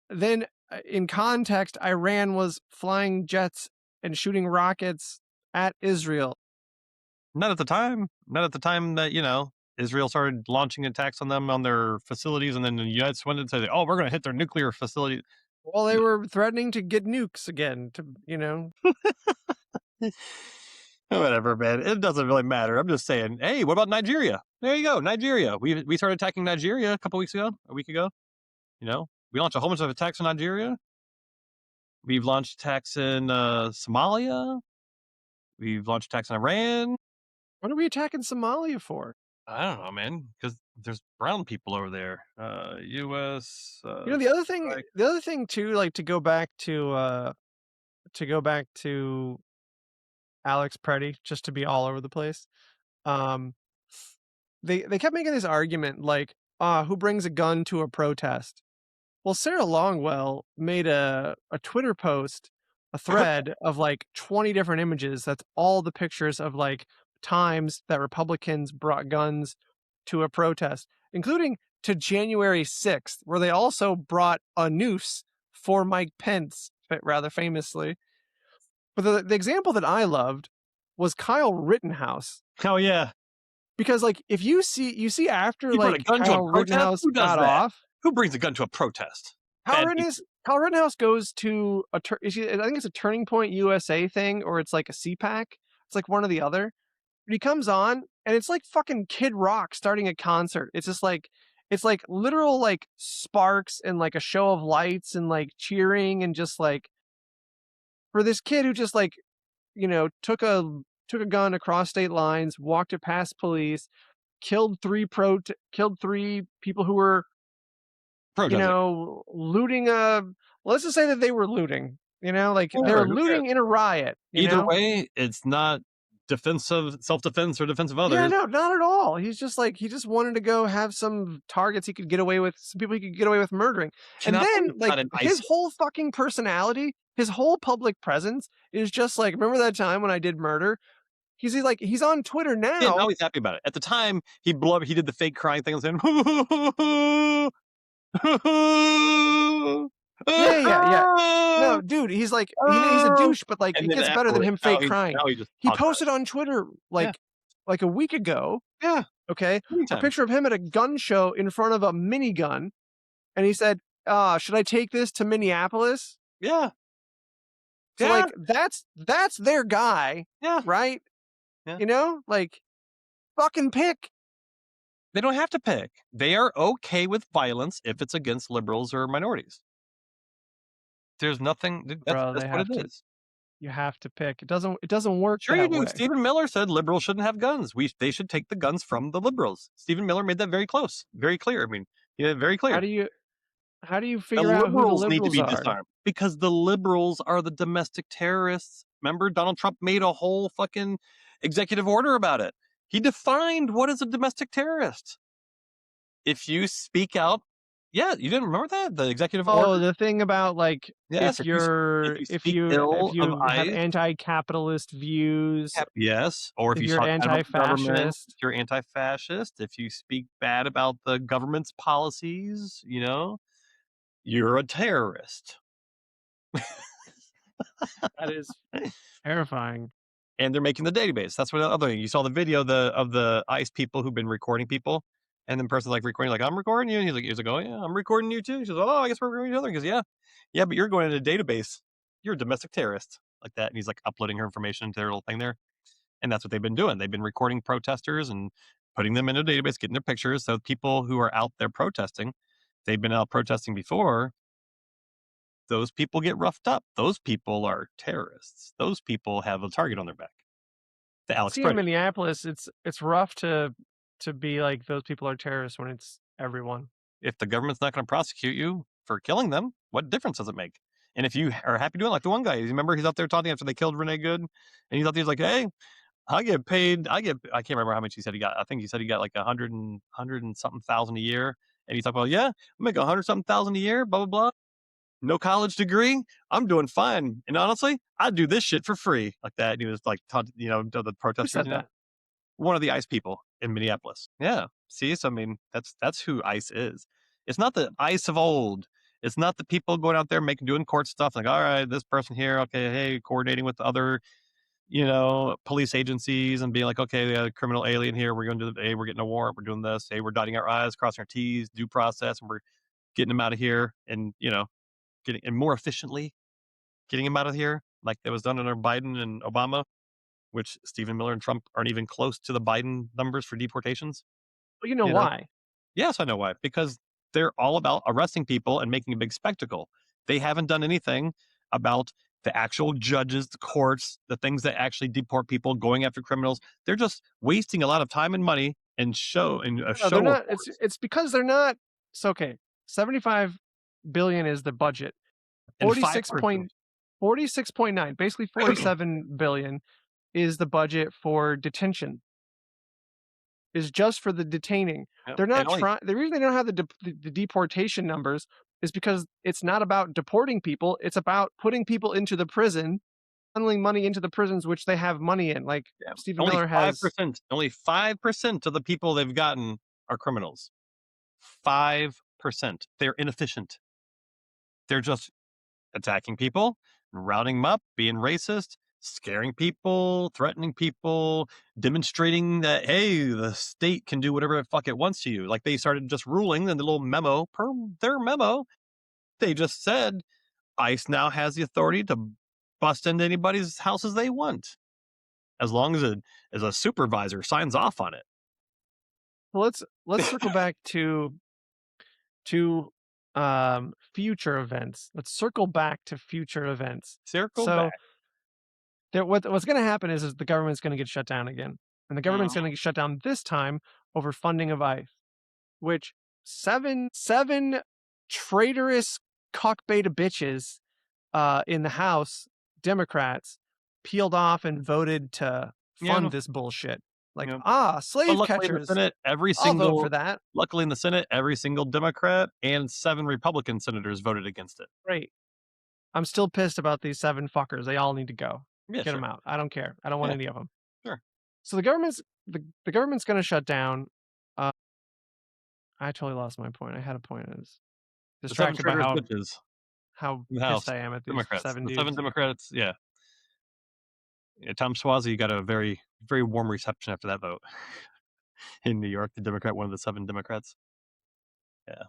then in context, Iran was flying jets and shooting rockets at Israel. Not at the time. Not at the time that, Israel started launching attacks on them on their facilities, and then the United States went and said, "Oh, we're going to hit their nuclear facility." Well, they were threatening to get nukes again. Whatever, man. It doesn't really matter. I'm just saying. Hey, what about Nigeria? There you go, Nigeria. We started attacking Nigeria a couple weeks ago, a week ago. We launched a whole bunch of attacks in Nigeria. We've launched attacks in Somalia. We've launched attacks in Iran. What are we attacking Somalia for? I don't know, man, because there's brown people over there. U.S. The other thing too, like to go back to Alex Pretti, just to be all over the place. Um, they kept making this argument like, who brings a gun to a protest? Well, Sarah Longwell made a Twitter post, a thread of like 20 different images. That's all the pictures of like times that Republicans brought guns to a protest, including to January 6th, where they also brought a noose for Mike Pence, rather famously. But the example that I loved was Kyle Rittenhouse. Oh yeah, because like if you see after you brought a like gun to Kyle a protest. Rittenhouse Who does got that? off, Who brings a gun to a protest? Kyle Rittenhouse goes to I think it's a Turning Point USA thing, or it's like a CPAC. It's like one or the other. But he comes on, and it's like fucking Kid Rock starting a concert. It's just like it's like literal like sparks and like a show of lights and like cheering and just like for this kid who just like took a gun across state lines, walked it past police, killed three people who were looting let's just say that they were looting, like they Sure, were who cares? looting in a riot, Either way, it's not self-defense or defense of others. Yeah, no, not at all. He's just like, he just wanted to go have some targets he could get away with, some people he could get away with murdering. And then, like, his whole fucking personality, his whole public presence is just like, remember that time when I did murder? He's like, he's on Twitter now. Yeah, now he's happy about it. At the time, he did the fake crying thing and saying, yeah. No, dude, he's like, he's a douche, but like, it gets better than him fake crying. He posted on Twitter like a week ago. Yeah. Okay. A picture of him at a gun show in front of a minigun. And he said, should I take this to Minneapolis? Yeah. So like, that's their guy. Yeah. Right? Yeah. Like, fucking pick. They don't have to pick. They are okay with violence if it's against liberals or minorities. There's nothing. That's what it is. You have to pick. It doesn't work. Sure you do. Way. Stephen Miller said liberals shouldn't have guns. They should take the guns from the liberals. Stephen Miller made that very clear. I mean, very clear. How do you figure out who the liberals need to be are? disarmed? Because the liberals are the domestic terrorists. Remember, Donald Trump made a whole fucking executive order about it. He defined what is a domestic terrorist. If you speak out, you didn't remember that? The executive order? Oh, the thing about like if you have anti-capitalist views. Yes, or if you're anti-fascist. You're anti-fascist. If you speak bad about the government's policies, you're a terrorist. That is terrifying. And they're making the database. That's what the other thing. You saw the video of the ICE people who've been recording people. And then the person's like recording, like, I'm recording you. And he's like, oh, yeah, I'm recording you too. He says, oh, I guess we're recording each other. He goes, yeah, but you're going into a database. You're a domestic terrorist, like that. And he's like uploading her information to their little thing there. And that's what they've been doing. They've been recording protesters and putting them in a database, getting their pictures. So people who are out there protesting, they've been out protesting before. Those people get roughed up. Those people are terrorists. Those people have a target on their back. The Alex Pretti. In Minneapolis, it's rough to be like those people are terrorists when it's everyone. If the government's not going to prosecute you for killing them, what difference does it make? And if you are happy doing it, like the one guy, you remember he's out there talking after they killed Renee Good, and he's out there, he's like, hey, I can't remember how much he said he got. I think he said he got like 100 and something thousand a year. And he's like, well, yeah, I make 100 something thousand a year, blah, blah, blah. No college degree. I'm doing fine. And honestly, I do this shit for free, like that. And he was like, the protesters. One of the ICE people in Minneapolis. Yeah. See, so I mean, that's who ICE is. It's not the ICE of old. It's not the people going out there doing court stuff like, all right, this person here, okay, hey, coordinating with other, police agencies and being like, okay, we got a criminal alien here. We're going to do, hey, we're getting a warrant. We're doing this. Hey, we're dotting our I's, crossing our T's, due process, and we're getting them out of here and, getting and more efficiently getting him out of here, like it was done under Biden and Obama, which Stephen Miller and Trump aren't even close to the Biden numbers for deportations. But you know You know, why? yes, I know why. Because they're all about arresting people and making a big spectacle. They haven't done anything about the actual judges, the courts, the things that actually deport people, going after criminals. They're just wasting a lot of time and money and a No, they're show of not. force. It's because they're not. So okay, 75 billion is the budget. And 46 5%. point 46.9, basically 47 billion is the budget for detention. Is just for the detaining. Yep. They're And not only trying. The reason they don't have the deportation numbers is because it's not about deporting people. It's about putting people into the prison, funneling money into the prisons, which they have money in. Like yeah, Stephen only Miller has. 5%. Only 5% of the people they've gotten are criminals. 5%. They're inefficient. They're just attacking people, rounding them up, being racist, scaring people, threatening people, demonstrating that, hey, the state can do whatever the fuck it wants to you. Like they started just ruling in the little memo, per their memo, they just said ICE now has the authority to bust into anybody's houses they want, as long as a supervisor signs off on it. Well, let's circle back to future events. Let's circle back to future events. Circle So back. what's going to happen is the government's going to get shut down again, and the government's going to get shut down this time over funding of ICE, which seven traitorous cockbait bitches in the House, Democrats, peeled off and voted to Yeah, fund this bullshit. Like, yeah. But slave catchers. I'll vote for that. luckily in the Senate, every single Democrat and 7 Republican senators voted against it. Great. I'm still pissed about these 7 fuckers. They all need to go. Yeah, Get them sure. out. I don't care. I don't want Yeah, any of them. sure. So the government's going to shut down. Uh, I totally lost my point. I had a point. I was The 7 distracted by traitorous bitches how in the pissed House, I am at these Democrats. 7 The 7 dudes. Democrats, yeah. Yeah, Tom Suozzi got a very, very warm reception after that vote in New York. The Democrat, one of the 7 Democrats. Yeah,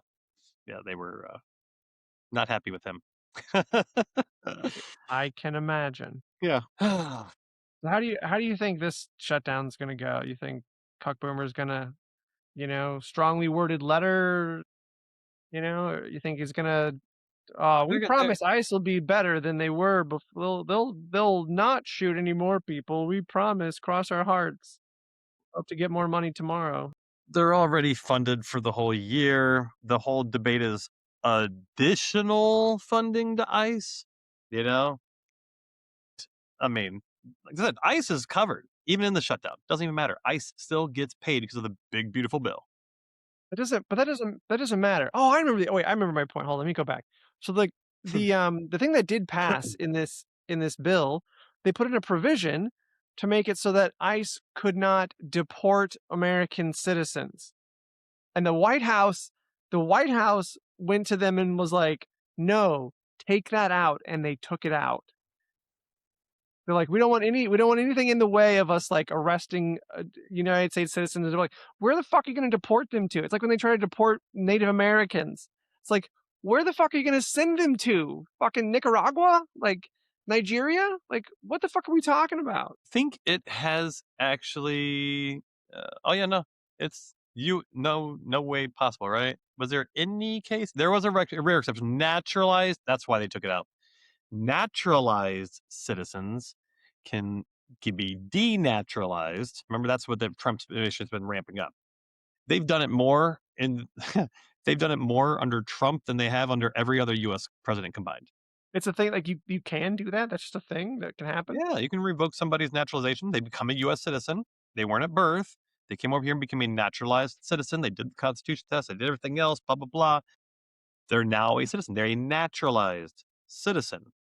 yeah, they were not happy with him. I can imagine. Yeah. So how do you think this shutdown's going to go? You think Cuck Boomer's going to, strongly worded letter, or you think he's going to we They're promise ICE will be better than they were before. They'll not shoot any more people. We promise. Cross our hearts. Hope to get more money tomorrow. they're already funded for the whole year. The whole debate is additional funding to ICE. You know, I mean, like I said, ICE is covered even in the shutdown. Doesn't even matter. ICE still gets paid because of the big beautiful bill. That doesn't matter. Oh, I remember. Oh, wait, I remember my point. Hold on, let me go back. So the thing that did pass in this bill, they put in a provision to make it so that ICE could not deport American citizens. And the White House went to them and was like, "No, take that out," and they took it out. They're like, we don't want anything in the way of us like arresting United States citizens. They're like, where the fuck are you going to deport them to? It's like when they try to deport Native Americans. It's like, where the fuck are you going to send them to? Fucking Nicaragua? Like Nigeria? Like what the fuck are we talking about? Think it has actually. Oh yeah, no, it's you. No way possible, right? Was there any case? There was a rare exception. Naturalized. That's why they took it out. Naturalized citizens can can be denaturalized. Remember, that's what the Trump administration has been ramping up. They've done it more in. They've done it more under Trump than they have under every other U.S. president combined. It's a thing like you can do that. That's just a thing that can happen. Yeah, you can revoke somebody's naturalization. They become a U.S. citizen. They weren't at birth. They came over here and became a naturalized citizen. They did the Constitution test. They did everything else. Blah blah blah. They're now a citizen. They're a naturalized citizen,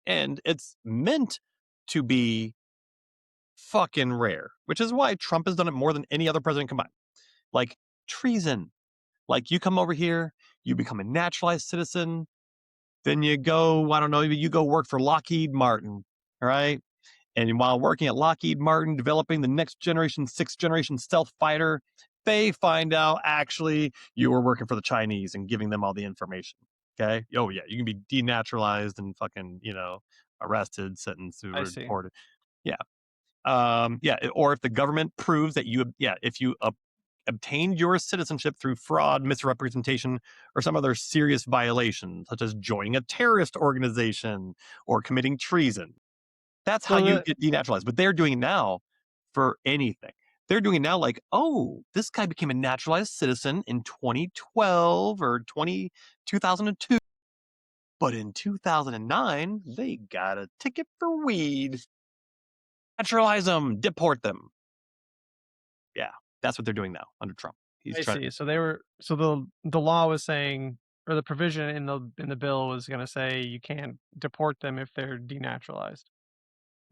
and it's meant to be fucking rare. Which is why Trump has done it more than any other president combined. Like treason. Like you come over here, you become a naturalized citizen. Then you go, I don't know, you go work for Lockheed Martin, all right? And while working at Lockheed Martin, developing the next generation, sixth generation stealth fighter, they find out actually you were working for the Chinese and giving them all the information. Okay. Oh, yeah. You can be denaturalized and fucking, arrested, sentenced, I or see. deported. Yeah. Yeah. Or if the government proves that if you obtained your citizenship through fraud, misrepresentation, or some other serious violation, such as joining a terrorist organization or committing treason. That's how So you the get denaturalized. But they're doing it now for anything. They're doing it now like, oh, this guy became a naturalized citizen in 2012 or 2002. But in 2009, they got a ticket for weed. Naturalize them, deport them. Yeah, that's what they're doing now under Trump. He's I trying. see. So the law was saying, or the provision in the bill was going to say you can't deport them if they're denaturalized.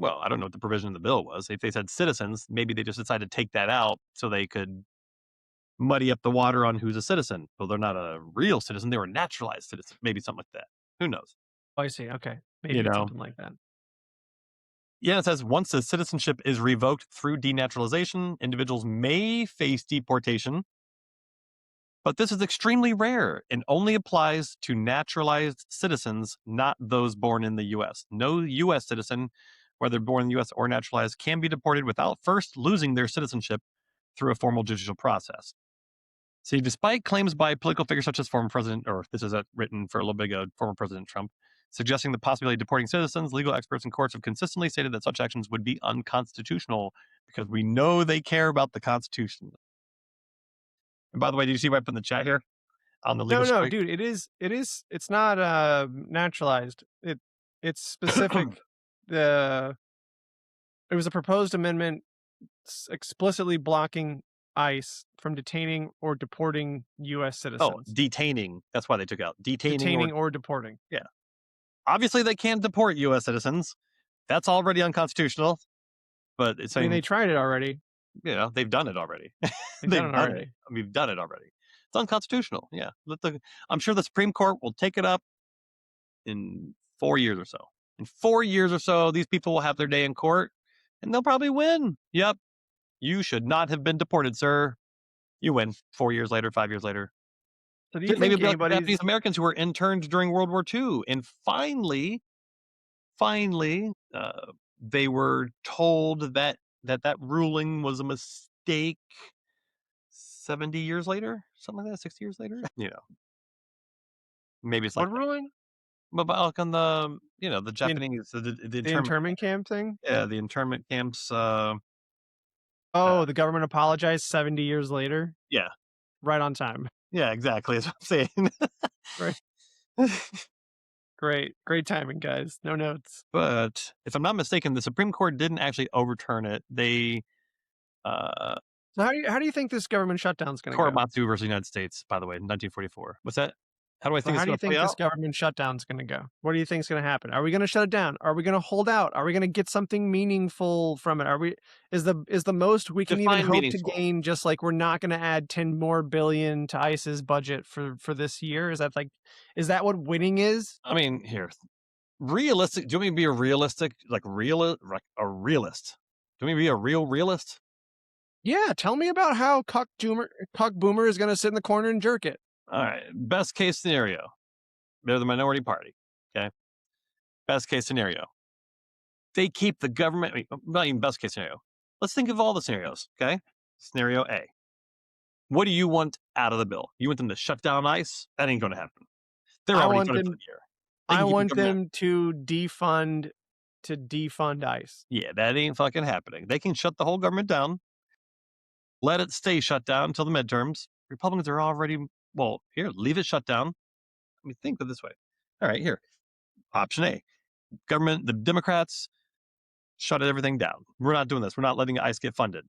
Well, I don't know what the provision of the bill was. If they said citizens, maybe they just decided to take that out so they could muddy up the water on who's a citizen. Well, they're not a real citizen; they were a naturalized citizen. Maybe something like that. Who knows? Oh, I see. Okay, You maybe it's know? something like that. Yeah, it says once the citizenship is revoked through denaturalization, individuals may face deportation, but this is extremely rare and only applies to naturalized citizens, not those born in the U.S. No U.S. citizen, whether born in the U.S. or naturalized, can be deported without first losing their citizenship through a formal judicial process. See, despite claims by political figures such as former President, or this is written for a little bit ago, former President Trump, suggesting the possibility of deporting citizens, legal experts and courts have consistently stated that such actions would be unconstitutional because we know they care about the Constitution. And by the way, did you see what I put in the chat here on the legal No, no, strike? dude, it's not naturalized. It's specific. The It was a proposed amendment explicitly blocking ICE from detaining or deporting U.S. Oh, citizens. detaining. That's why they took out detaining or Detaining or deporting. yeah. Obviously, they can't deport U.S. citizens. That's already unconstitutional. But it's I mean, they saying tried it already. they've done it already. They've done They've it done it. already. I mean, we've done it already. It's unconstitutional. Yeah. I'm sure the Supreme Court will take it up in 4 years or so. In 4 years or so, these people will have their day in court and they'll probably win. Yep. You should not have been deported, sir. You win 4 years later, 5 years later. So do you Maybe think it'll be like the Japanese anybody's Americans who were interned during World War II. And finally, they were told that ruling was a mistake 70 years later, something like that, 60 years later. Maybe it's like what that. ruling? But like on the The in- Japanese, the the internment, internment camp thing? yeah, the internment camps. Oh, the government apologized 70 years later? Yeah, Right on time. yeah, exactly. That's what I'm Right. saying. Great. Great timing, guys. No notes. But if I'm not mistaken, the Supreme Court didn't actually overturn it. They uh So how do you think this government shutdown's gonna go? Korematsu versus United States, by the way, 1944. What's that? How do I So think it's how do going you to play think this out? government shutdown's gonna go? What do you think's gonna happen? Are we gonna shut it down? Are we gonna hold out? Are we gonna get something meaningful from it? Is the most we can even Define hope to meaningful. gain just like we're not gonna add 10 more billion to ICE's budget for this year? Is that what winning is? I mean, here, realistic. Do you want me to be a realistic, like a realist? Do you want me to be a real realist? Yeah, tell me about how Cuck Boomer is gonna sit in the corner and jerk it. All right. Best case scenario, they're the minority party. Okay. Best case scenario, they keep the government. I mean, not even best case scenario. Let's think of all the scenarios. Okay. Scenario A. What do you want out of the bill? You want them to shut down ICE? That ain't going to happen. They're I already want funded for them the year. They I can keep the want government. them to defund ICE. Yeah, that ain't fucking happening. They can shut the whole government down, let it stay shut down until the midterms. Republicans are already, well, here, leave it shut down. Let me think of it this way. All right, here. Option A. Government, the Democrats shut everything down. We're not doing this. We're not letting ICE get funded.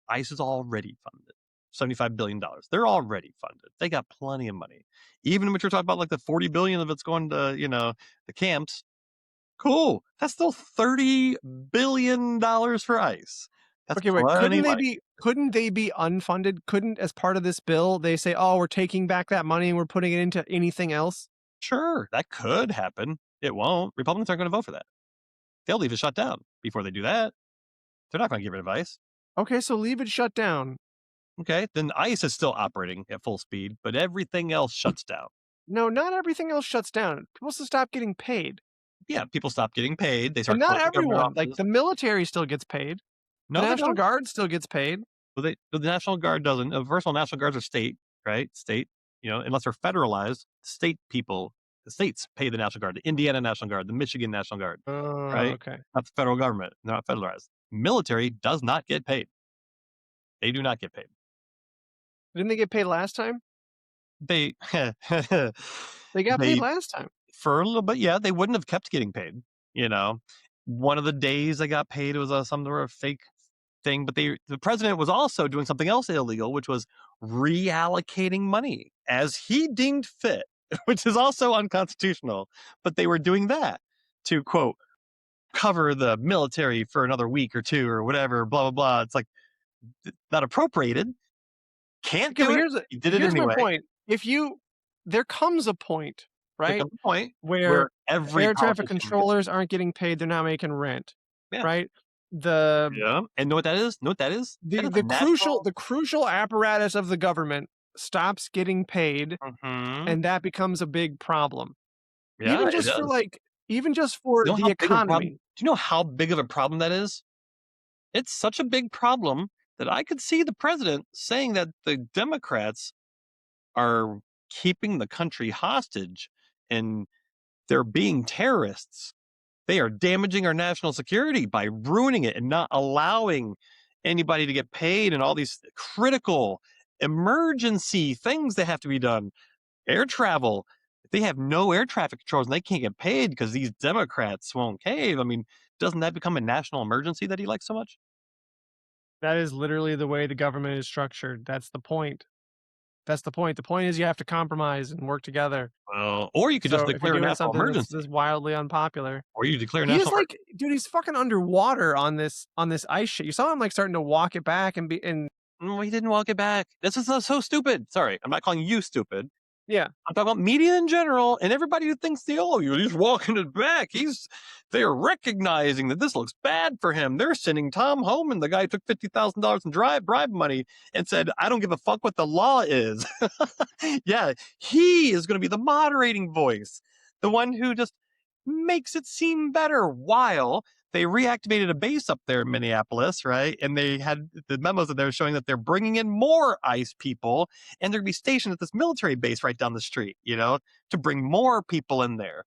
ICE is already funded. $75 billion. They're already funded. They got plenty of money. Even when you're talking about like the 40 billion of it's going to, the camps. Cool. That's still $30 billion for ICE. That's Okay, wait, plenty money. couldn't they be unfunded? Couldn't, as part of this bill, they say, "Oh, we're taking back that money and we're putting it into anything else"? Sure, that could happen. It won't. Republicans aren't going to vote for that. They'll leave it shut down before they do that. They're not going to get rid of ICE. Okay, so leave it shut down. Okay, then ICE is still operating at full speed, but everything else shuts down. No, not everything else shuts down. People still stop getting paid. Yeah, people stop getting paid. They And start not closing government everyone. Like, offices. the military still gets paid. The No, they National don't. Guard still gets paid. Well, the National Guard doesn't. First of all, National Guards are state, right? State, unless they're federalized, state people, the states pay the National Guard, the Indiana National Guard, the Michigan National Guard, Oh, right? okay. Not the federal government. They're not federalized. Military does not get paid. They do not get paid. Didn't they get paid last time? They They got paid they last time. for a little bit, yeah, they wouldn't have kept getting paid. You know, one of the days they got paid was some sort of fake thing, but the president was also doing something else illegal, which was reallocating money as he deemed fit, which is also unconstitutional. But they were doing that to quote cover the military for another week or two or whatever. Blah blah blah. It's like not appropriated. Can't Okay, do but it. You did it here's my anyway. point. There comes a point, There right, comes a point where where every air traffic politician gets controllers aren't getting paid, they're not making rent, yeah. right? The Yeah, and know what that is? Know what that is? That the is a the crucial national. the crucial apparatus of the government stops getting paid, Mhm. and that becomes a big problem. Yeah, it does. Even just for You know the how big of a problem? economy. Do you know how big of a problem that is? It's such a big problem that I could see the president saying that the Democrats are keeping the country hostage and they're being terrorists. They are damaging our national security by ruining it and not allowing anybody to get paid and all these critical emergency things that have to be done. Air travel. If they have no air traffic controls and they can't get paid because these Democrats won't cave, I mean, doesn't that become a national emergency that he likes so much? That is literally the way the government is structured. That's the point. That's the point. The point is you have to compromise and work together. Well, or you could just So if you're declare a doing national something that's emergency, this wildly unpopular, or you declare a he is national like, emergency. dude, he's fucking underwater on this ice shit. You saw him like starting to walk it back and No, he didn't walk it back. This is so stupid. Sorry, I'm not calling you stupid. yeah. I'm talking about media in general and everybody who thinks he's walking it back. They're recognizing that this looks bad for him. They're sending Tom Homan, the guy who took $50,000 in bribe money, and said, "I don't give a fuck what the law is." Yeah, he is going to be the moderating voice, the one who just makes it seem better. While they reactivated a base up there in Minneapolis, right? And they had the memos that they're showing that they're bringing in more ICE people and they're going to be stationed at this military base right down the street, to bring more people in there.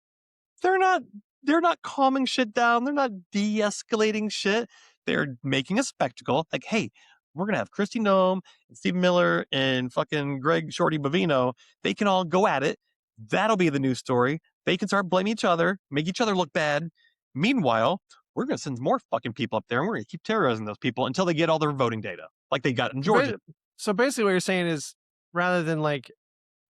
They're not they're not calming shit down. They're not de-escalating shit. They're making a spectacle. Like, hey, we're gonna have Christy Nome and Steve Miller and fucking Greg Shorty Bovino. They can all go at it. That'll be the news story. They can start blaming each other, make each other look bad. Meanwhile, we're gonna send more fucking people up there and we're gonna keep terrorizing those people until they get all their voting data, like they got in So, Georgia. so basically, what you're saying is, rather than like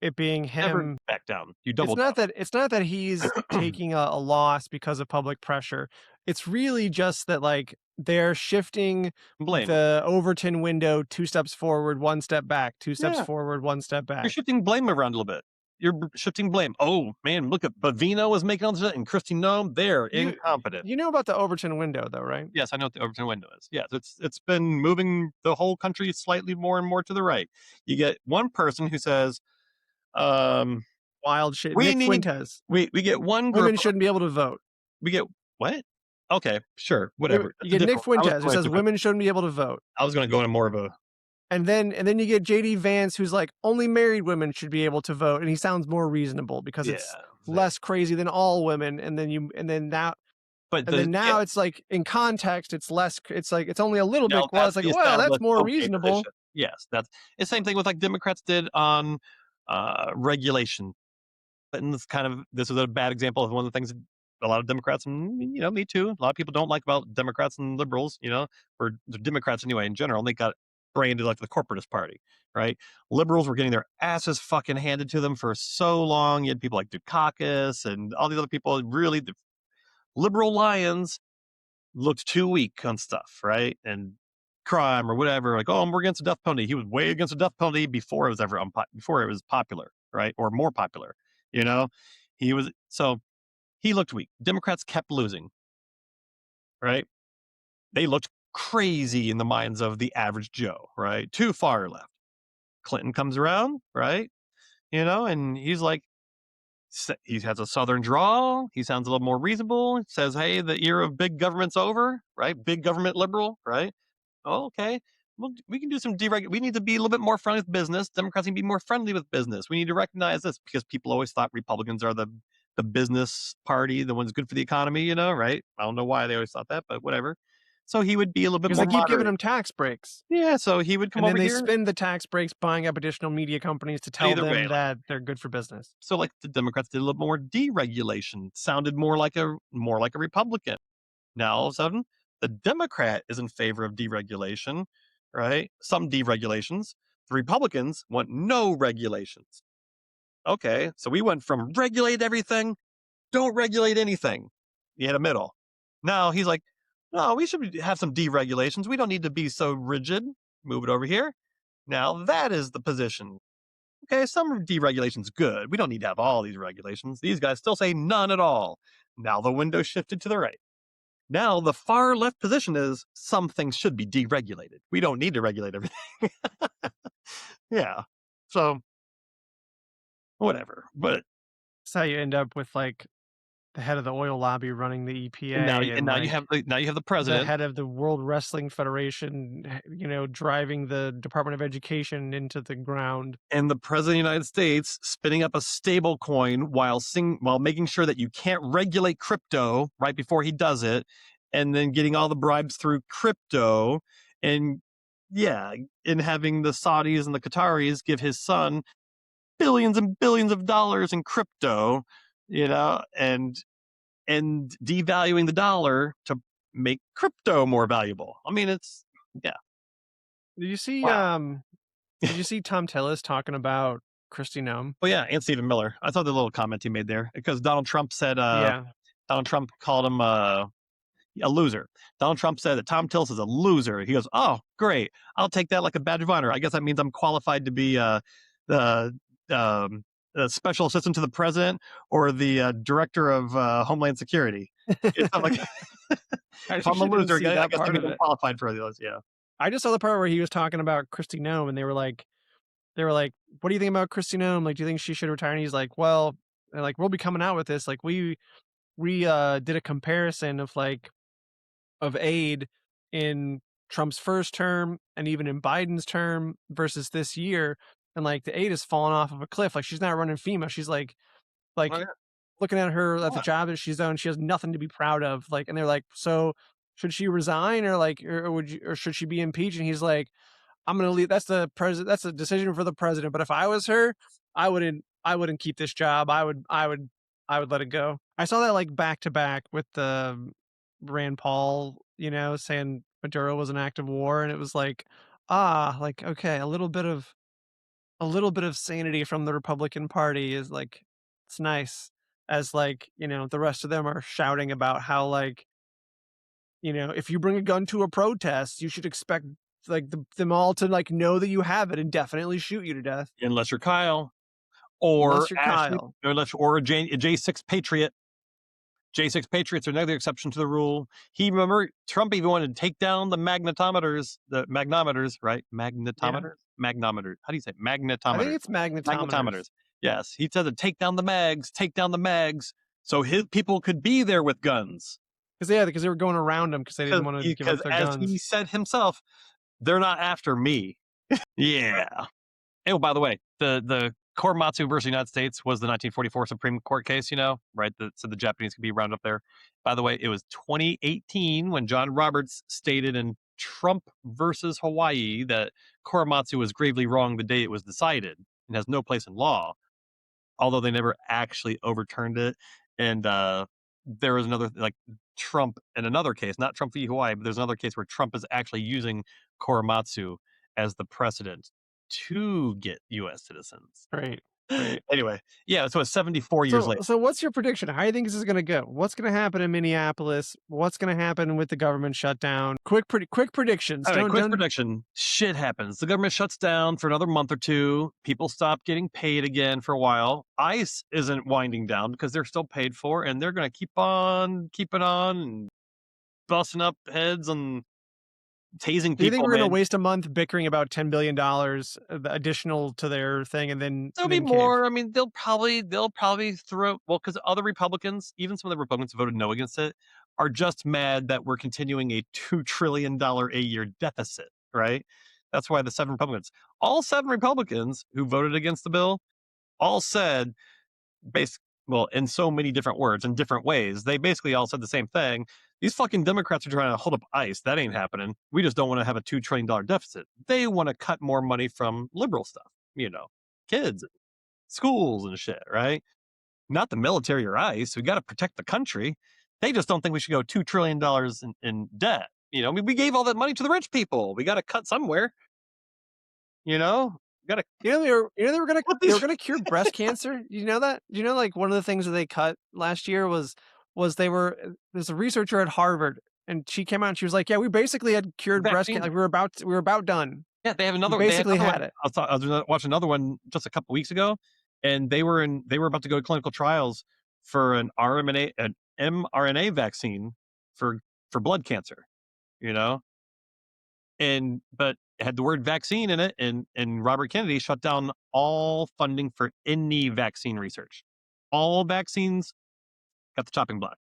it being Never him, back down. You double down. it's not that he's taking a loss because of public pressure. It's really just that like they're shifting Blame. the Overton window 2 steps forward, 1 step back, 2 steps Yeah. forward, 1 step You're back. shifting blame around a little bit. You're shifting blame. Oh man, look at Bavino was making all this shit and Christy Nome. They're incompetent. You know about the Overton window, though, right? Yes, I know what the Overton window is. Yes, it's been moving the whole country slightly more and more to the right. You get one person who says, Wild shit. we Nick need Fuentes. we get one group. Women shouldn't be able to vote. We get what? Okay, sure, whatever. You get Nick Fuentes who says women shouldn't be able to vote. I was going to go into more of a. And then you get JD Vance who's like only married women should be able to vote, and he sounds more reasonable because it's less crazy than all women. And then now it's like in context it's less. It's like it's only a little bit. Well, it's like that's more reasonable. Position. Yes, that's the same thing with like Democrats did on regulation. And this is a bad example of one of the things that a lot of Democrats and me too. A lot of people don't like about Democrats and liberals, or the Democrats anyway in general. They got branded like the corporatist party, right? Liberals were getting their asses fucking handed to them for so long. You had people like Dukakis and all these other people. Really, the liberal lions looked too weak on stuff, right? And crime or whatever. Like, oh, we're against the death penalty. He was way against the death penalty before it was ever before it was popular, right, or more popular. You know, he was so he looked weak. Democrats kept losing, right? They looked crazy in the minds of the average Joe, right? Too far left. Clinton comes around, right? And he's like, he has a southern drawl. He sounds a little more reasonable. He says, "Hey, the era of big government's over, right? Big government liberal, right? Oh, okay. Well, we can do some deregulation. We need to be a little bit more friendly with business. Democrats need to be more friendly with business. We need to recognize this because people always thought Republicans are the business party, the ones good for the economy, right? I don't know why they always thought that, but whatever. So he would be a little bit because more they keep giving moderate. them tax breaks. Yeah, so he would come And then over they here. spend the tax breaks buying up additional media companies to But tell either way, them that they're good for business. so like the Democrats did a little more deregulation, sounded more like a Republican. Now all of a sudden, the Democrat is in favor of deregulation, right? Some deregulations. The Republicans want no regulations. Okay, so we went from regulate everything, don't regulate anything. You had a middle. Now he's like, no, we should have some deregulations. We don't need to be so rigid. Move it over here. Now that is the position. Okay, some deregulation's good. We don't need to have all these regulations. These guys still say none at all. Now the window shifted to the right. Now the far left position is some things should be deregulated. We don't need to regulate everything. Yeah. So whatever. But That's how you end up with like the head of the oil lobby running the and now EPA and and now you like have the the president head of the World Wrestling Federation, driving the Department of Education into the ground. and the president of the United States spinning up a stable coin while making sure that you can't regulate crypto right before he does it, and then getting all the bribes through crypto, and yeah, and having the Saudis and the Qataris give his son billions and billions of dollars in crypto, and devaluing the dollar to make crypto more valuable. I mean, it's yeah, Did you see wow. did you see Tom Tillis talking about Kristi Noem? Oh yeah, and Stephen Miller. I thought the little comment he made there because Donald Trump said Yeah. Donald Trump called him a loser. Donald Trump said that Tom Tillis is a loser. He goes, "Oh, great! I'll take that like a badge of honor. I guess that means I'm qualified to be the um, the special assistant to the president or the director of Homeland Security." It's not like I if I'm a actually didn't loser, see I that guess that part means of I'm it. qualified for those. Yeah. I just saw the part where he was talking about Kristi Noem, and they were like, "What do you think about Kristi Noem? Like, do you think she should retire?" And he's like, "Well, and, like, we'll be coming out with this. Like, we did a comparison of aid in Trump's first term and even in Biden's term versus this year, and like the aid has fallen off of a cliff. Like, she's not running FEMA. She's Oh, like yeah. looking at her at the What? job that she's done. She has nothing to be proud of. Like, and they're like, so should she resign or should she be impeached?" And he's like, "I'm gonna leave. That's the president. That's a decision for the president. But if I was her, I wouldn't keep this job. I would let it go." I saw that like back to back with the Rand Paul, saying Maduro was an act of war, and it was like, like okay, a little bit of sanity from the Republican Party is like it's nice. As like the rest of them are shouting about how like if you bring a gun to a protest, you should expect like them all to like know that you have it and definitely shoot you to death Unless you're Kyle or unless you're Ashley, Kyle. or a J6 Patriot. J6 Patriots are another exception to the rule. Remember, Trump even wanted to take down the magnometers, right? Yeah. Magnometer. How do you say I think magnetometers? it's magnetometers Magnetometers. Yes, he said to take down the mags, so his people could be there with guns. because they were going around them because they didn't want to give up Because their as he guns. said himself, they're not after me. Yeah. Oh, by the way, the Korematsu versus United States was the 1944 Supreme Court case, right? That said the Japanese could be rounded up there. By the way, it was 2018 when John Roberts stated in Trump versus Hawaii that Korematsu was gravely wrong the day it was decided and has no place in law, although they never actually overturned it. And there was another, like Trump in another case, not Trump v. Hawaii, but there's another case where Trump is actually using Korematsu as the precedent to get U.S. citizens. Right. right? Anyway, yeah, so it's 74 years So later. so what's your prediction? How do you think this is gonna go? What's gonna happen in Minneapolis? What's gonna happen with the government shutdown? Quick predictions. All right, quick Don't prediction. Shit happens. The government shuts down for another month or two. People stop getting paid again for a while. ICE isn't winding down because they're still paid for, and they're going to keep on keeping on and busting up heads and tasing do you think people, we're gonna man. waste a month bickering about $10 billion additional to their thing and There'll be then cave? more. I mean, they'll probably throw well because other Republicans, even some of the Republicans who voted no against it, are just mad that we're continuing a $2 trillion a year deficit. Right? That's why the all seven Republicans who voted against the bill, all said, basic, well, in so many different words, in different ways, they basically all said the same thing. These fucking Democrats are trying to hold up ICE. That ain't happening. We just don't want to have a $2 trillion deficit. They want to cut more money from liberal stuff, kids, schools and shit, right? Not the military or ICE. We got to protect the country. They just don't think we should go $2 trillion in debt. I mean, we gave all that money to the rich people. We got to cut somewhere. Got to They were gonna put these. cure breast cancer. You know that? You know, like one of the things that they cut last year was they were there's a researcher at Harvard, and she came out and she was like, "Yeah, we basically had cured breast cancer. Vaccine. Like we were about done. Yeah, they have We another. They have basically another had one. it." I was watching another one just a couple weeks ago, and they were about to go to clinical trials for an mRNA vaccine for blood cancer. You know, but it had the word vaccine in it, and Robert Kennedy shut down all funding for any vaccine research. All vaccines got the chopping block.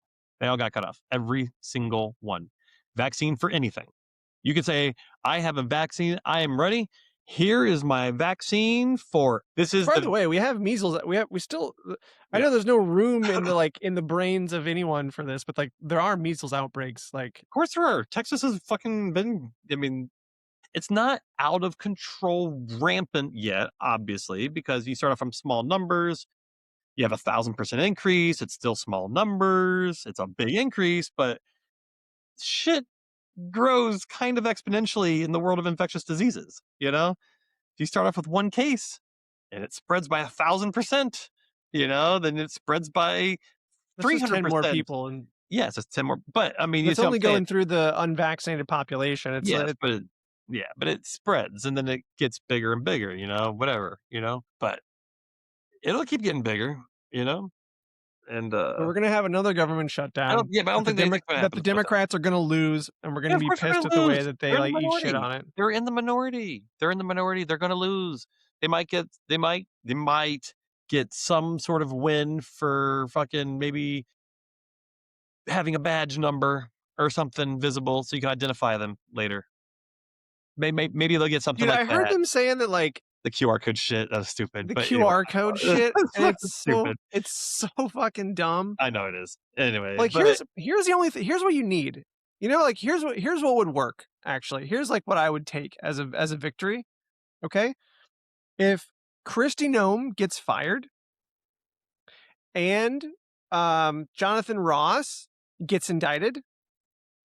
They all got cut off. Every single one. Vaccine for anything. You could say, I have a vaccine. I am ready. Here is my vaccine for this is By the the way, we have measles. We still. I yeah. know there's no room in the brains of anyone for this, but like there are measles outbreaks. Like Of course there are. Texas has fucking been it's not out of control rampant yet, obviously, because you start off from small numbers. You have 1,000% increase. It's still small numbers. It's a big increase, but shit grows kind of exponentially in the world of infectious diseases. If you start off with one case and it spreads by 1,000%, then it spreads by that's three just hundred 10 more percent. people, and Yes, it's 10 more. But I mean, you it's see what I'm only saying? going through the unvaccinated population. Yes, but it spreads and then it gets bigger and bigger. Whatever. But it'll keep getting bigger. You know, and but we're gonna have another government shutdown I don't think anything's going to that happen the to slow down. Democrats are gonna lose, and we're Yeah, gonna of be course they're pissed going at to the way lose. that They're they in the like eat shit minority. on it. They're in the minority. They're in the minority. They're going to lose. They might get some sort of win for fucking maybe having a badge number or something visible so you can identify them later. Maybe they'll get something Dude, like I heard that. them saying that like The QR code shit. That was stupid. the But anyway, QR code I don't know. shit, It's and fucking stupid. it's so fucking dumb. I know it is. Anyway, Like but here's the only here's what you need. Like here's what would work actually. Here's like what I would take as a victory. Okay, if Christy Nome gets fired and Jonathan Ross gets indicted,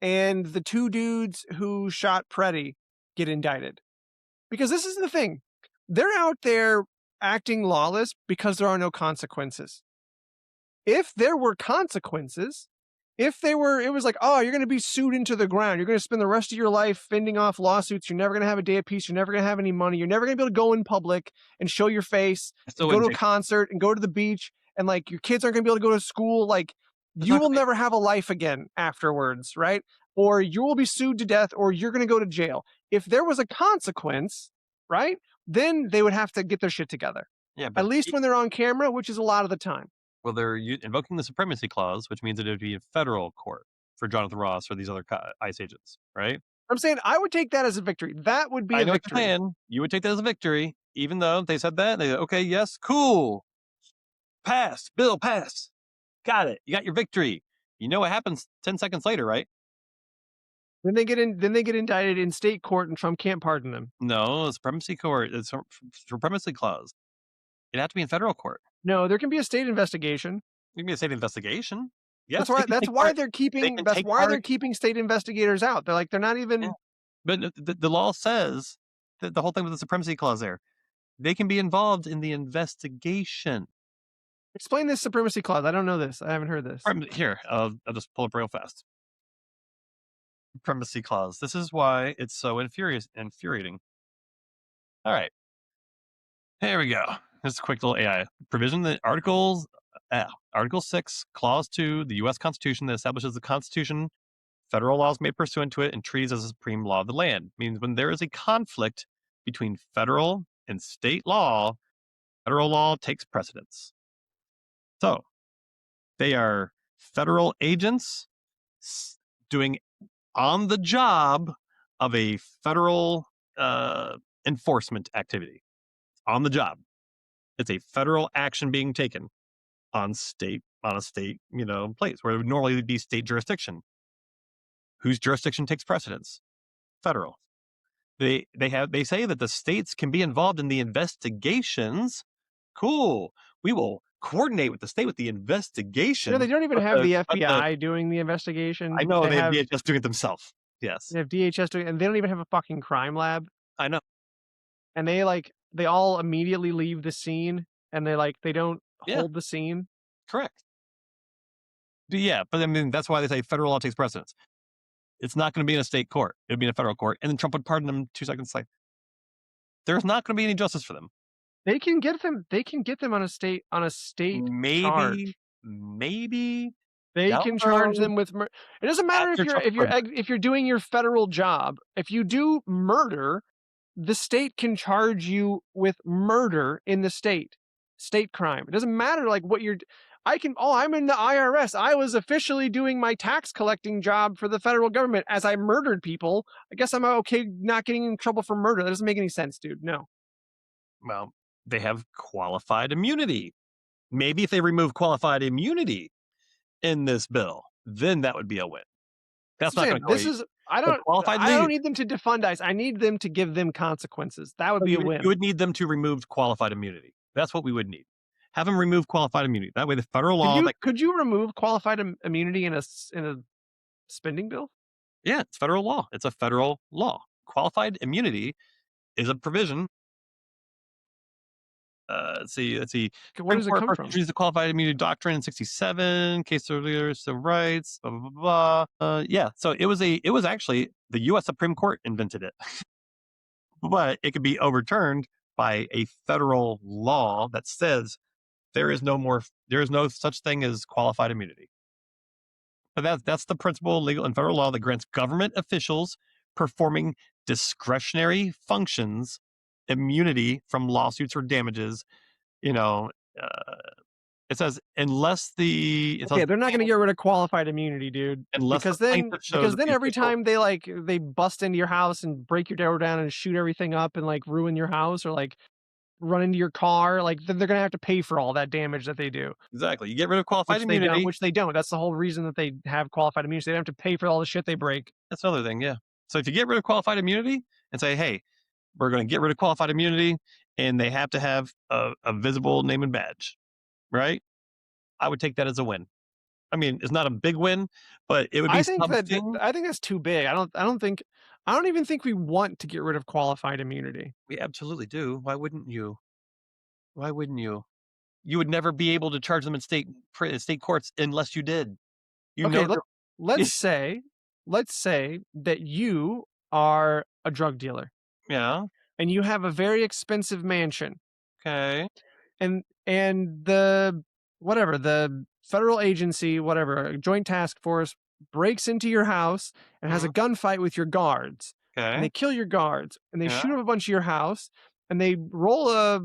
and the two dudes who shot Pretti get indicted. Because this is the thing. They're out there acting lawless because there are no consequences. If there were consequences, it was like, oh, you're going to be sued into the ground. You're going to spend the rest of your life fending off lawsuits. You're never going to have a day of peace. You're never going to have any money. You're never going to be able to go in public and show your face I and still go to wouldn't a take. concert and go to the beach. And like your kids aren't going to be able to go to school. Like It's you not will gonna never have a life again afterwards, right? Or you will be sued to death, or you're going to go to jail. If there was a consequence, right, then they would have to get their shit together. Yeah, At but least when they're on camera, which is a lot of the time. well, they're invoking the supremacy clause, which means that it would be a federal court for Jonathan Ross or these other ICE agents, right? I'm saying I would take that as a victory. That would be I a know what you're victory. saying. You would take that as a victory, even though they said that. They said, okay, yes, cool, pass, bill, pass, got it. You got your victory. You know what happens 10 seconds later, right? Then they get indicted in state court, and Trump can't pardon them. No, the supremacy court. It's a supremacy clause. It'd have to be in federal court. No, there can be a state investigation. You can be a state investigation. Yes, That's why they're keeping they're keeping state investigators out. They're not Yeah. even But the law says that the whole thing with the supremacy clause there. they can be involved in the investigation. Explain this supremacy clause. I don't know this. I haven't heard this. Here, I'll just pull up real fast. Supremacy clause. This is why it's so infuriating. All right. Here we go. This is a quick little AI provision. The Article 6, Clause 2, the U.S. Constitution that establishes the Constitution, federal laws made pursuant to it, and treaties as a supreme law of the land. Means when there is a conflict between federal and state law, federal law takes precedence. So they are federal agents doing on the job of a federal enforcement activity. On the job. It's a federal action being taken on a state, place where it would normally be state jurisdiction. Whose jurisdiction takes precedence? Federal. They say that the states can be involved in the investigations. Cool. We will coordinate with the state with the investigation. They don't even have the FBI doing the investigation. I know they have DHS doing it themselves. Yes. They have DHS doing it, and they don't even have a fucking crime lab. I know. And they all immediately leave the scene, and they don't hold the scene. Correct. Yeah, but I mean, that's why they say federal law takes precedence. It's not going to be in a state court. It would be in a federal court. And then Trump would pardon them 2 seconds later. There's not going to be any justice for them. They can get them on a state charge. Maybe they can charge them with murder. It doesn't matter if you're doing your federal job. If you do murder, the state can charge you with murder in the state crime. It doesn't matter what you're. I'm in the IRS. I was officially doing my tax collecting job for the federal government as I murdered people. I guess I'm okay not getting in trouble for murder. That doesn't make any sense, dude. No. Well, they have qualified immunity. Maybe if they remove qualified immunity in this bill, then that would be a win. That's not going to. I don't need them to defund ICE. I need them to give them consequences. That would be a win. You would need them to remove qualified immunity. That's what we would need. Have them remove qualified immunity. That way, the federal law. Could you remove qualified immunity in a spending bill? Yeah, it's federal law. It's a federal law. Qualified immunity is a provision. Let's see. Where does it come from? Introduced the qualified immunity doctrine in '67. Case of civil rights. Blah blah blah blah. Yeah. So it was actually the U.S. Supreme Court invented it, but it could be overturned by a federal law that says there is no such thing as qualified immunity. But that's the principle of legal and federal law that grants government officials performing discretionary functions immunity from lawsuits or damages. It says unless they're not going to get rid of qualified immunity, dude. Because then every time they bust into your house and break your door down and shoot everything up and ruin your house or run into your car, then they're going to have to pay for all that damage that they do. Exactly. You get rid of qualified immunity. Which they don't. That's the whole reason that they have qualified immunity. They don't have to pay for all the shit they break. That's another thing, yeah. So if you get rid of qualified immunity and say, hey, we're going to get rid of qualified immunity and they have to have a visible name and badge, right? I would take that as a win. I mean, it's not a big win, but it would be something. I think that's too big. I don't even think we want to get rid of qualified immunity. We absolutely do. Why wouldn't you? You would never be able to charge them in state courts unless you did. Let's say that you are a drug dealer. Yeah. And you have a very expensive mansion. Okay. And the federal agency, a joint task force breaks into your house and has a gunfight with your guards. Okay. And they kill your guards and they shoot up a bunch of your house and they roll a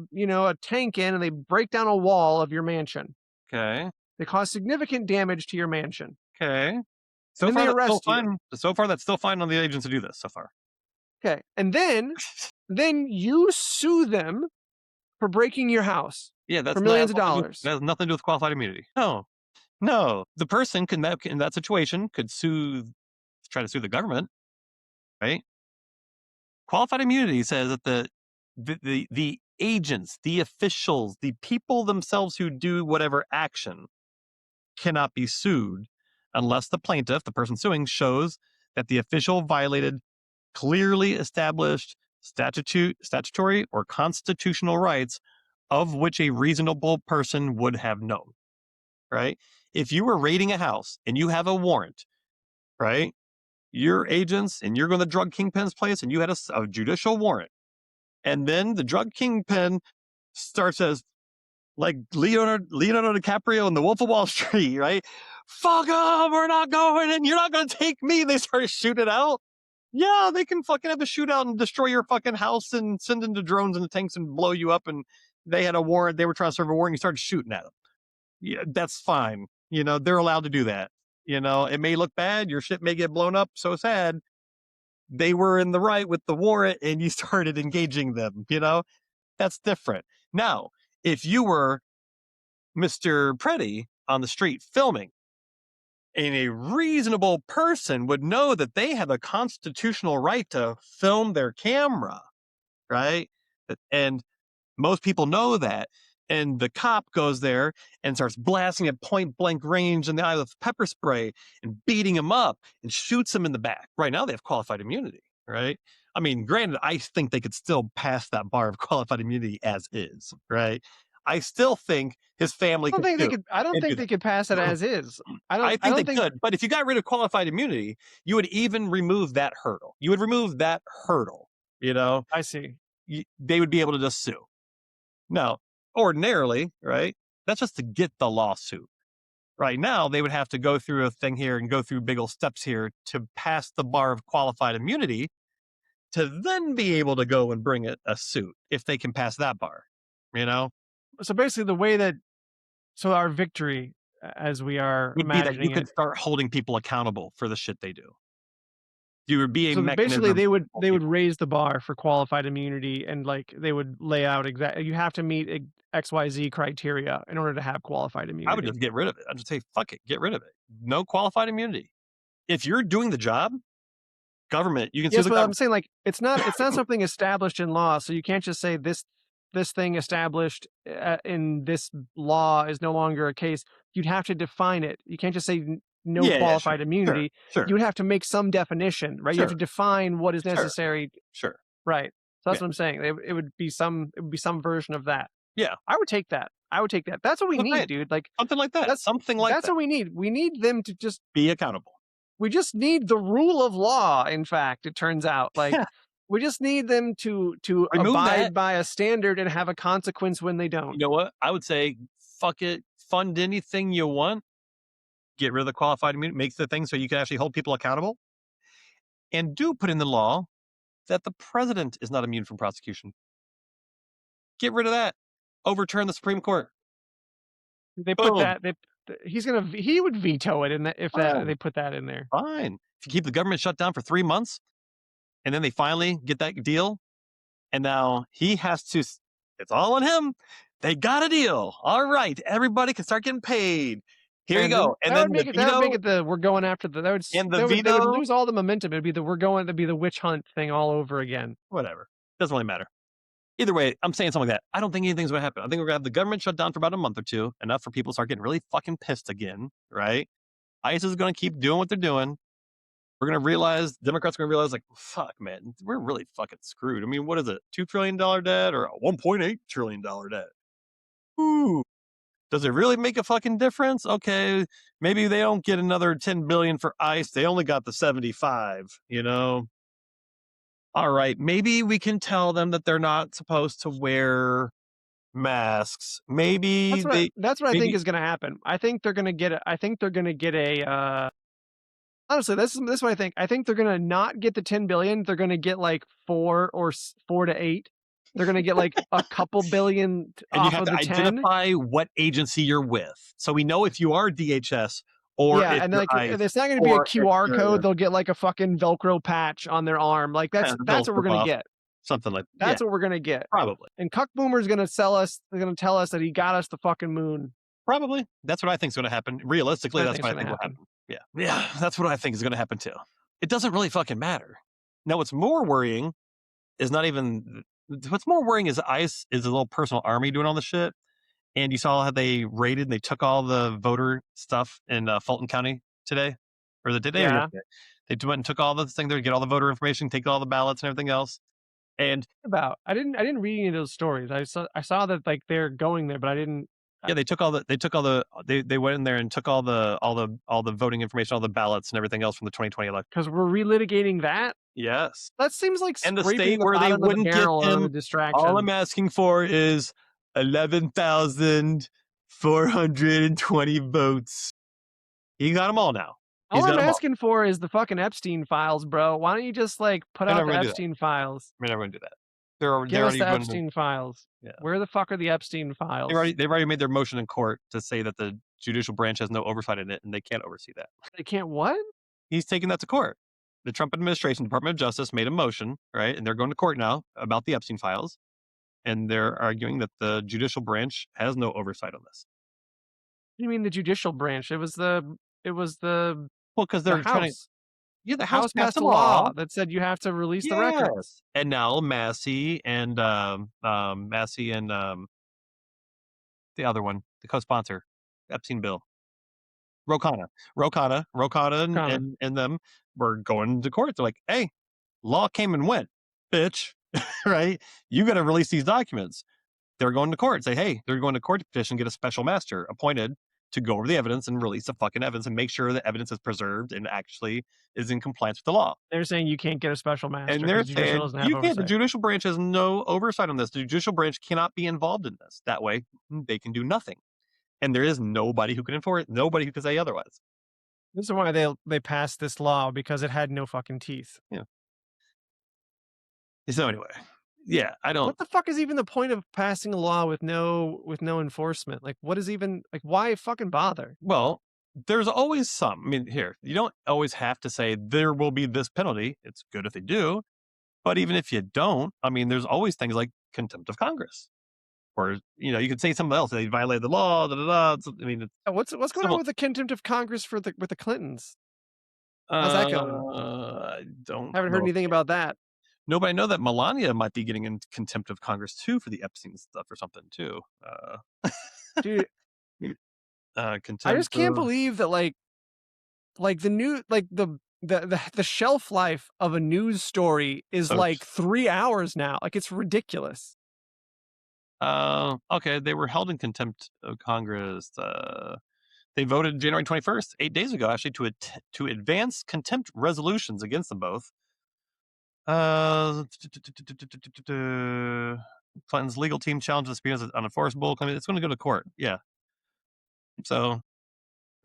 tank in and they break down a wall of your mansion. Okay. They cause significant damage to your mansion. Okay. So far, that's still fine. So far, that's still fine on the agents to do this so far. Okay. And then you sue them for breaking your house. Yeah, that's for millions of dollars. That has nothing to do with qualified immunity. No. The person in that situation could try to sue the government, right? Qualified immunity says that the agents, the officials, the people themselves who do whatever action cannot be sued unless the plaintiff, the person suing, shows that the official violated clearly established statutory or constitutional rights of which a reasonable person would have known, right? If you were raiding a house and you have a warrant, right? You're agents and you're going to the drug kingpin's place and you had a judicial warrant. And then the drug kingpin starts as like Leonardo DiCaprio in The Wolf of Wall Street, right? Fuck them, we're not going and you're not going to take me. They start shooting out. Yeah, they can fucking have a shootout and destroy your fucking house and send in the drones and the tanks and blow you up. And they had a warrant. They were trying to serve a warrant. You started shooting at them. Yeah, that's fine. They're allowed to do that. It may look bad. Your shit may get blown up. So sad. They were in the right with the warrant and you started engaging them. That's different. Now, if you were Mr. Pretti on the street filming, and a reasonable person would know that they have a constitutional right to film their camera, right? And most people know that. And the cop goes there and starts blasting at point blank range in the eye with pepper spray and beating him up and shoots him in the back. Right now, they have qualified immunity, right? I mean, granted, I think they could still pass that bar of qualified immunity as is, right? I still think his family I don't could think they sue could. I don't and do think they that. could pass it as is. I I don't. I think they don't think. could, but if you got rid of qualified immunity, you would even remove that hurdle. You would remove that hurdle. You know, I see. they would be able to just sue. Now, ordinarily, right? That's just to get the lawsuit. Right now, they would have to go through a thing here and go through big old steps here to pass the bar of qualified immunity to then be able to go and bring a suit if they can pass that bar. You know, So basically, the way that our victory, as we are would be that you imagining could it. start holding people accountable for the shit they do. You would be a So basically, mechanism. they would raise the bar for qualified immunity, and like they would lay out exactly. You have to meet XYZ criteria in order to have qualified I would immunity. just get rid of it. I'd just say, fuck it, get rid of it. No qualified immunity. If you're doing the job, government, you can sue Yes, the but I'm government. saying like it's not something established in law, so you can't just say this thing established in this law is no longer a case. You'd have to define it. You can't just say no Yeah, yeah, sure, qualified sure, immunity. sure, You would have to make some definition, right? You have to sure, define what is sure, necessary, sure. right? So Yeah, that's what I'm saying. It would be some version of that. yeah. I would take that. I would take that. That's what we That's need, right. dude. Like Something like that. that's Something like that. what we need. We need them to just Be accountable. we just need the rule of law, in fact, it turns out. Like Yeah. we just need them to Remove abide that. by a standard and have a consequence when they You don't. know what? I would say, fuck it. Fund anything you want. Get rid of the qualified immunity. Make the thing so you can actually hold people accountable. And do put in the law that the president is not immune from prosecution. Get rid of that. Overturn the Supreme Court. They put Boom. that he would veto it in that if Fine. they put that in there. Fine. If you keep the government shut down for 3 months and then they finally get that deal, and now he has to, it's all on him. They got a deal. All right. Everybody can start getting paid. Here you And then go. And then the that would make veto it the we're going after the and the they would veto, lose all the momentum. It'd be the we're going to be the witch hunt thing all over again. whatever. Doesn't really matter. Either way, I'm saying something like that. I don't think anything's going to happen. I think we're going to have the government shut down for about a month or two, enough for people to start getting really fucking pissed again, right? ICE is going to keep doing what they're doing. We're going to realize, Democrats are going to realize, like, fuck, man, we're really fucking screwed. I mean, what is it? $2 trillion debt or a $1.8 trillion debt? Ooh. Does it really make a fucking difference? Okay, maybe they don't get another 10 billion for ICE. They only got the 75, you know? All right, maybe we can tell them that they're not supposed to wear masks. Maybe they, That's what I think maybe, is going to happen. I think they're going to get a honestly, this is what I think. I think they're gonna not get the 10 billion. They're gonna get like 4 to 8. They're gonna get like a couple billion and you off have of to the 10. identify what agency you're with. So we know if you are DHS or Yeah, if and you're like ICE it's not gonna be a or if QR code. you're They'll get like a fucking Velcro patch on their arm. Like the that's Bills what we're gonna off, get. something like that. Yeah, That's what we're gonna get. probably. And Cuck Boomer's gonna sell us. They're gonna tell us that he got us the fucking moon. Probably. That's what I think is going to happen. Realistically, I that's think what it's I think gonna will happen. happen. Yeah. Yeah. That's what I think is going to happen too. It doesn't really fucking matter. Now, what's more worrying is not even, what's more worrying is ICE is a little personal army doing all this shit. And you saw how they raided and they took all the voter stuff in Fulton County today, or the today or Yeah. yesterday. They went and took all the thing there to get all the voter information, take all the ballots and everything else. And I didn't read any of those stories. I saw that like they're going there, but I didn't. yeah, they went in there and took all the voting information, all the ballots and everything else from the 2020 election. Because we're relitigating that. Yes. That seems like And the scraping state the where they bottom of the wouldn't give barrel of him, a all I'm distraction. asking for is 11,420 votes. He got them all now. All He's got I'm them all. asking for is the fucking Epstein files, bro. Why don't you just like put They're out never the gonna do that. Epstein files? They're never gonna do that. Give They're us already the going to, Epstein files. yeah. Where the fuck are the Epstein files? They've already made their motion in court to say that the judicial branch has no oversight in it and they can't oversee that. They can't what? He's taking that to court. The Trump administration, Department of Justice, made a motion, right? And they're going to court now about the Epstein files. And they're arguing that the judicial branch has no oversight on this. What do you mean the judicial branch? It was the Well, because the they're trying to, House. yeah, The the House House passed passed a a law. law that said you have to release the records. Yes. And now Massey and the other one, the co-sponsor, Epstein bill, Rokana, Kinda. and them were going to court. They're like, hey, law came and went, bitch. Right? You got to release these documents. They're going to court. Say, hey, they're going to court to petition, get a special master appointed to go over the evidence and release the fucking evidence and make sure the evidence is preserved and actually is in compliance with the law. They're saying you can't get a special master And because they're the judicial saying doesn't have you can't. The oversight. judicial branch has no oversight on this. The judicial branch cannot be involved in this. That way, they can do nothing. And there is nobody who can enforce it. Nobody who can say otherwise. This is why they passed this law because it had no fucking teeth. Yeah. So anyway, yeah, I don't. What the fuck is even the point of passing a law with no enforcement? Like, what is even like? Why fucking bother? Well, there's always some. I mean, here, you don't always have to say there will be this penalty. It's good if they do. But even if you don't, I mean, there's always things like contempt of Congress. Or, you could say something else. They violated the law. Da, da, da. I mean, it's What's going on civil. with the contempt of Congress for with the Clintons? How's that going? I don't Haven't heard know. anything about that. No, but I know that Melania might be getting in contempt of Congress too for the Epstein stuff or something too. Dude, I Contempt just can't of, believe that like the new like the shelf life of a news story is so, like 3 hours now. Like it's ridiculous. okay, they were held in contempt of Congress. They voted January 21st, 8 days ago, actually, to advance contempt resolutions against them both. Clinton's legal team challenged the subpoenas as unenforceable. Claiming it's going to go to court. Yeah. So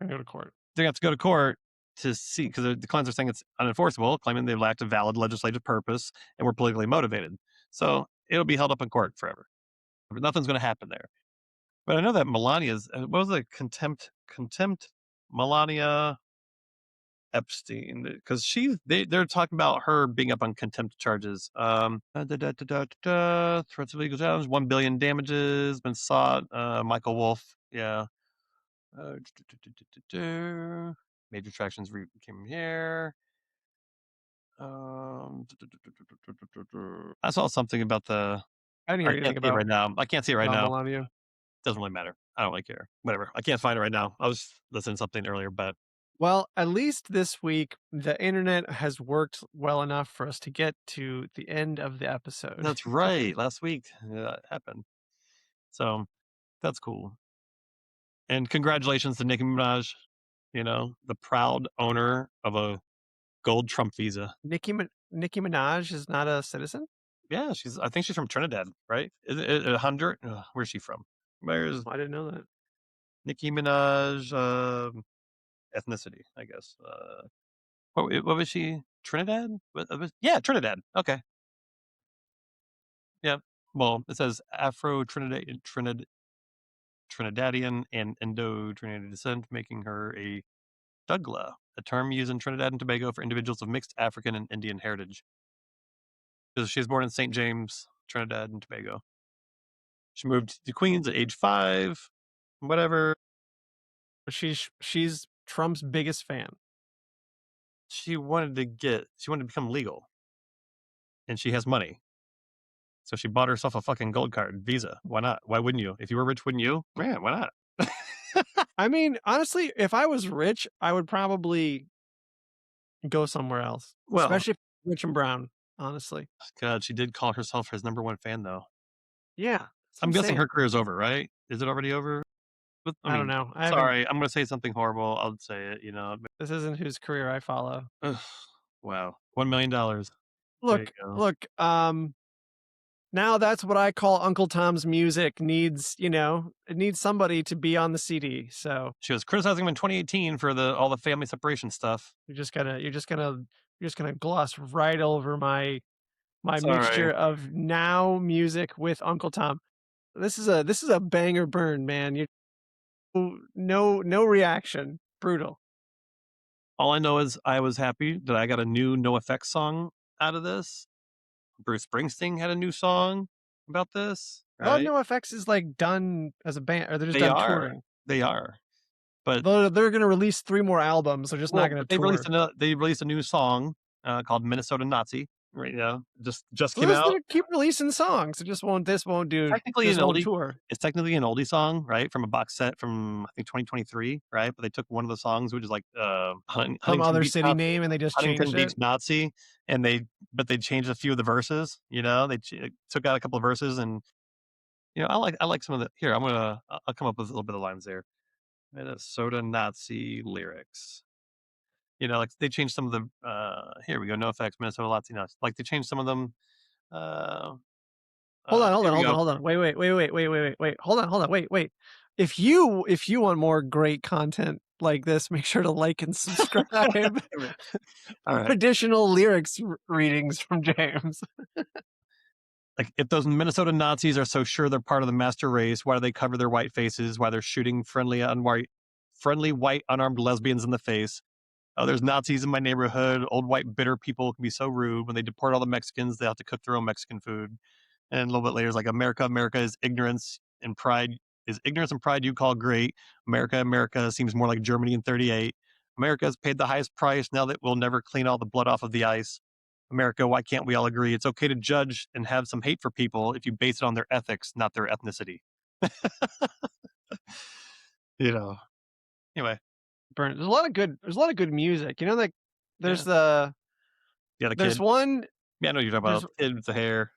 I go to court. they have to go to court to see, because the Clintons are saying it's unenforceable, claiming they lacked a valid legislative purpose and were politically motivated. So it'll be held up in court forever. But nothing's going to happen there. But I know that Melania's, what was the contempt Melania Epstein, because they're talking about her being up on contempt charges. Threats of legal challenge, 1 billion damages been sought. Michael Wolf, yeah. Major attractions came here. I saw something about the. I didn't I hear can't anything see it right now. I can't see it right about now. Melania. Doesn't really matter. I don't really care. Whatever. I can't find it right now. I was listening to something earlier, but Well, at least this week the internet has worked well enough for us to get to the end of the episode. that's right. Last week it happened. So that's cool. And congratulations to Nicki Minaj, the proud owner of a gold Trump visa. Nicki Minaj is not a citizen? Yeah, I think she's from Trinidad, right? Is it 100? Where's she from? Where's I didn't know that. Nicki Minaj ethnicity, I guess. What was she? Trinidad? Yeah, Trinidad. Okay. Yeah. Well, it says Afro Trinidadian and Indo-Trinidadian descent, making her a Dougla, a term used in Trinidad and Tobago for individuals of mixed African and Indian heritage. She was born in St. James, Trinidad and Tobago. She moved to Queens at age 5, whatever. But she's Trump's biggest fan. She wanted to become legal. And she has money. So she bought herself a fucking gold card visa. Why not? Why wouldn't you? If you were rich, wouldn't you? Man, why not? I mean, honestly, if I was rich, I would probably go somewhere else. Well, Especially if I'm rich and brown. honestly. God, she did call herself his number one fan, though. Yeah, that's what I'm I'm guessing saying. her career's over, right? Is it already over? But I I don't mean, know. I haven't. sorry, I'm gonna say something horrible. I'll say it. This isn't whose career I follow. Ugh, wow, $1 million. There you Look, go. look. Now that's what I call Uncle Tom's music needs. It needs somebody to be on the CD. So She was criticizing him in 2018 for all the family separation stuff. you're just gonna gloss right over my Sorry. mixture of now music with Uncle Tom. This is a banger burn, man. You no reaction. Brutal. All I know is I was happy that I got a new No Effects song out of this. Bruce Springsteen had a new song about this, I thought right? NoFX is like done as a band, or they're just They done are. touring. They are. But They're gonna release 3 more albums. They're just not well, gonna but tour. they released a new song called Minnesota Nazi. Right now, just So came they're out. gonna keep releasing songs. It just won't. Technically This an won't oldie. tour. It's technically an oldie song, right? From a box set from I think 2023, right? But they took one of the songs, which is like Some Huntington other Beach city Nazi, name, and they just Huntington changed Beach it. Nazi, and they changed a few of the verses. Took out a couple of verses, and I like some of the. Here, I'll come up with a little bit of lines there. Minnesota Nazi lyrics. Like they changed some of the. Here we go. No effects. Minnesota Nazi. Like they changed some of them. Uh, Hold on, hold Here on, we hold on, go. hold on. Wait. Hold on. Wait. If you want more great content like this, make sure to like and subscribe. All right. Additional lyrics readings from James. Like, if those Minnesota Nazis are so sure they're part of the master race, why do they cover their white faces? Why they're shooting friendly white unarmed lesbians in the face? Oh, there's Nazis in my neighborhood. Old white bitter people can be so rude. When they deport all the Mexicans, they have to cook their own Mexican food. And a little bit later, it's like America is ignorance and pride is ignorance and pride you call great. America seems more like Germany in 38. America has paid the highest price now that we'll never clean all the blood off of the ice. America, why can't we all agree? It's okay to judge and have some hate for people if you base it on their ethics, not their ethnicity. you know. Anyway, Burn. There's a lot of good music. Like there's yeah. the The other there's kid. one Yeah, I know what you're talking there's about. The kid with the hair.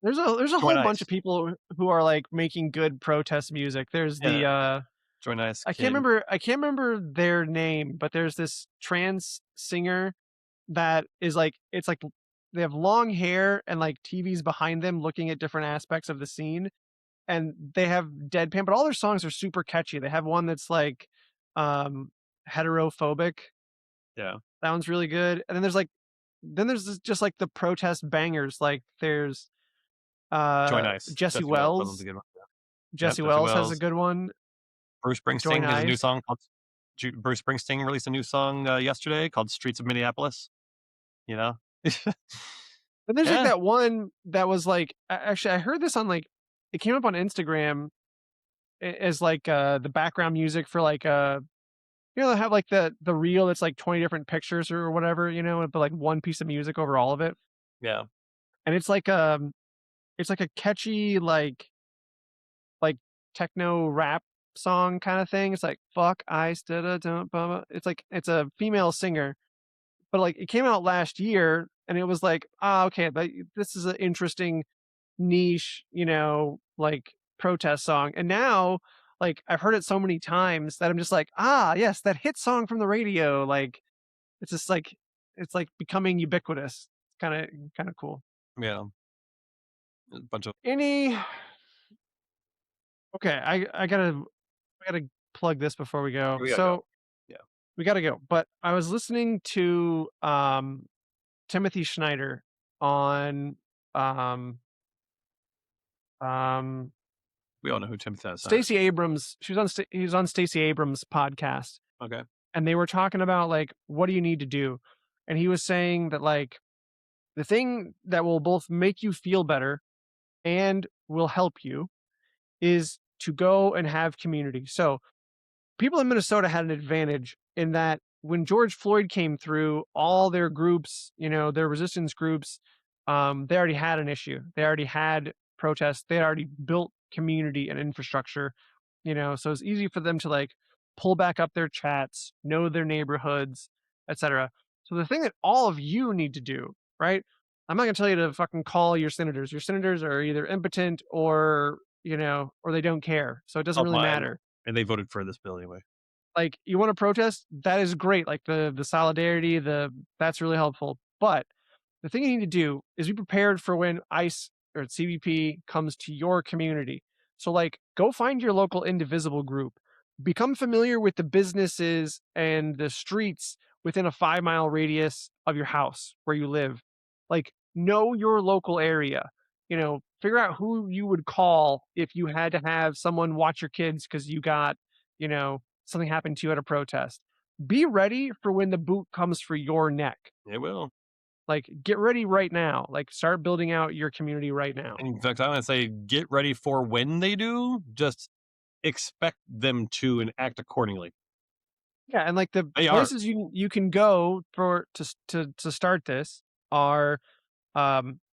there's a Join whole bunch Ice. of people who are like making good protest music. There's Yeah. the Join Ice I can't kid. remember I can't remember their name, but there's this trans singer that is like it's like they have long hair and like TVs behind them looking at different aspects of the scene, and they have deadpan, but all their songs are super catchy. They have one that's like um heterophobic. Yeah. That one's really good. And then there's just like the protest bangers. Like there's Join Ice. Jesse Jesse Wells. That one's a Wells. good one. Yep. Jesse Jesse Wells has a Wells. good one. Bruce Join Springsteen has a new Eyes. song called. Bruce Springsteen released a new song yesterday called "Streets of Minneapolis." You know. And there's like Yeah. that one that was like actually I heard this on like it came up on Instagram as like the background music for like they have like the reel that's like 20 different pictures or whatever, but like one piece of music over all of it. Yeah. And it's like a catchy like techno rap song kind of thing. It's like fuck I stood a don't blah. It's like it's a female singer, but like it came out last year and it was like, okay, but this is an interesting niche, like protest song. And now like I've heard it so many times that I'm just like, yes, that hit song from the radio. Like it's just like it's like becoming ubiquitous. Kind of cool. Yeah. A bunch of. Any okay, I gotta plug this before we go. We gotta go. So Yeah. we gotta go. But I was listening to Timothy Schneider on um um We all know who Timothy is. Stacey Abrams. He was on Stacey Abrams' podcast, Okay. and they were talking about like what do you need to do? And he was saying that like the thing that will both make you feel better and will help you is to go and have community. So people in Minnesota had an advantage in that when George Floyd came through, all their groups, their resistance groups, they already had an issue. They already had protests. They had already built community and infrastructure, so it's easy for them to like pull back up their chats, know their neighborhoods, etc. So the thing that all of you need to do, right? I'm not gonna tell you to fucking call your senators. Your senators are either impotent or, or they don't care. So it doesn't Oh, really fine. matter. And they voted for this bill anyway. Like, you wanna protest? That is great. Like, the solidarity, that's really helpful. But the thing you need to do is be prepared for when ICE or CBP comes to your community. So, like, go find your local indivisible group. Become familiar with the businesses and the streets within a 5-mile radius of your house where you live. Like, know your local area. Figure out who you would call if you had to have someone watch your kids because something happened to you at a protest. Be ready for when the boot comes for your neck. It will. Like, get ready right now. Like, start building out your community right now. In fact, I'm gonna say get ready for when they do. Just expect them to and act accordingly. Yeah, and like the They are. places you can go to start this are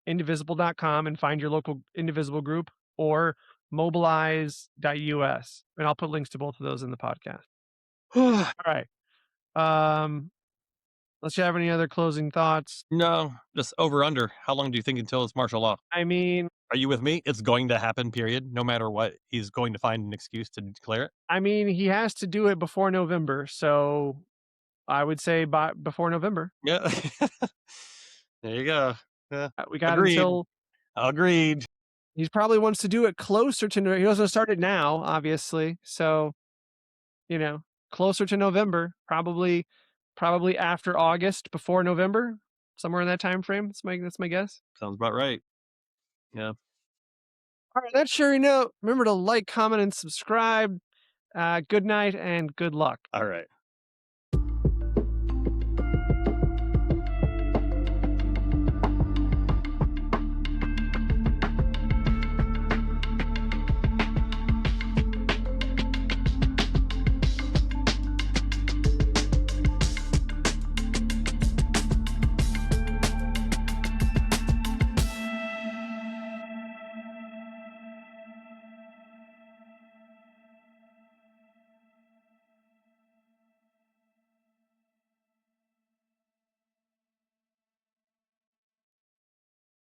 indivisible.com and find your local indivisible group, or mobilize.us. And I'll put links to both of those in the podcast. All right. Um, unless you have any other closing thoughts. No, just over under. How long do you think until it's martial law? I mean, Are you with me? It's going to happen, period. No matter what. He's going to find an excuse to declare it. he has to do it before November, so I would say before November. Yeah. There you go. Yeah. We got Agreed. until Agreed. he probably wants to do it closer to he doesn't start it now, obviously. So, you know, closer to November, probably after August, before November, somewhere in that time frame. That's my guess. Sounds about right. Yeah. All right, that's sure note. Remember to like, comment, and subscribe. Good night and good luck. All right.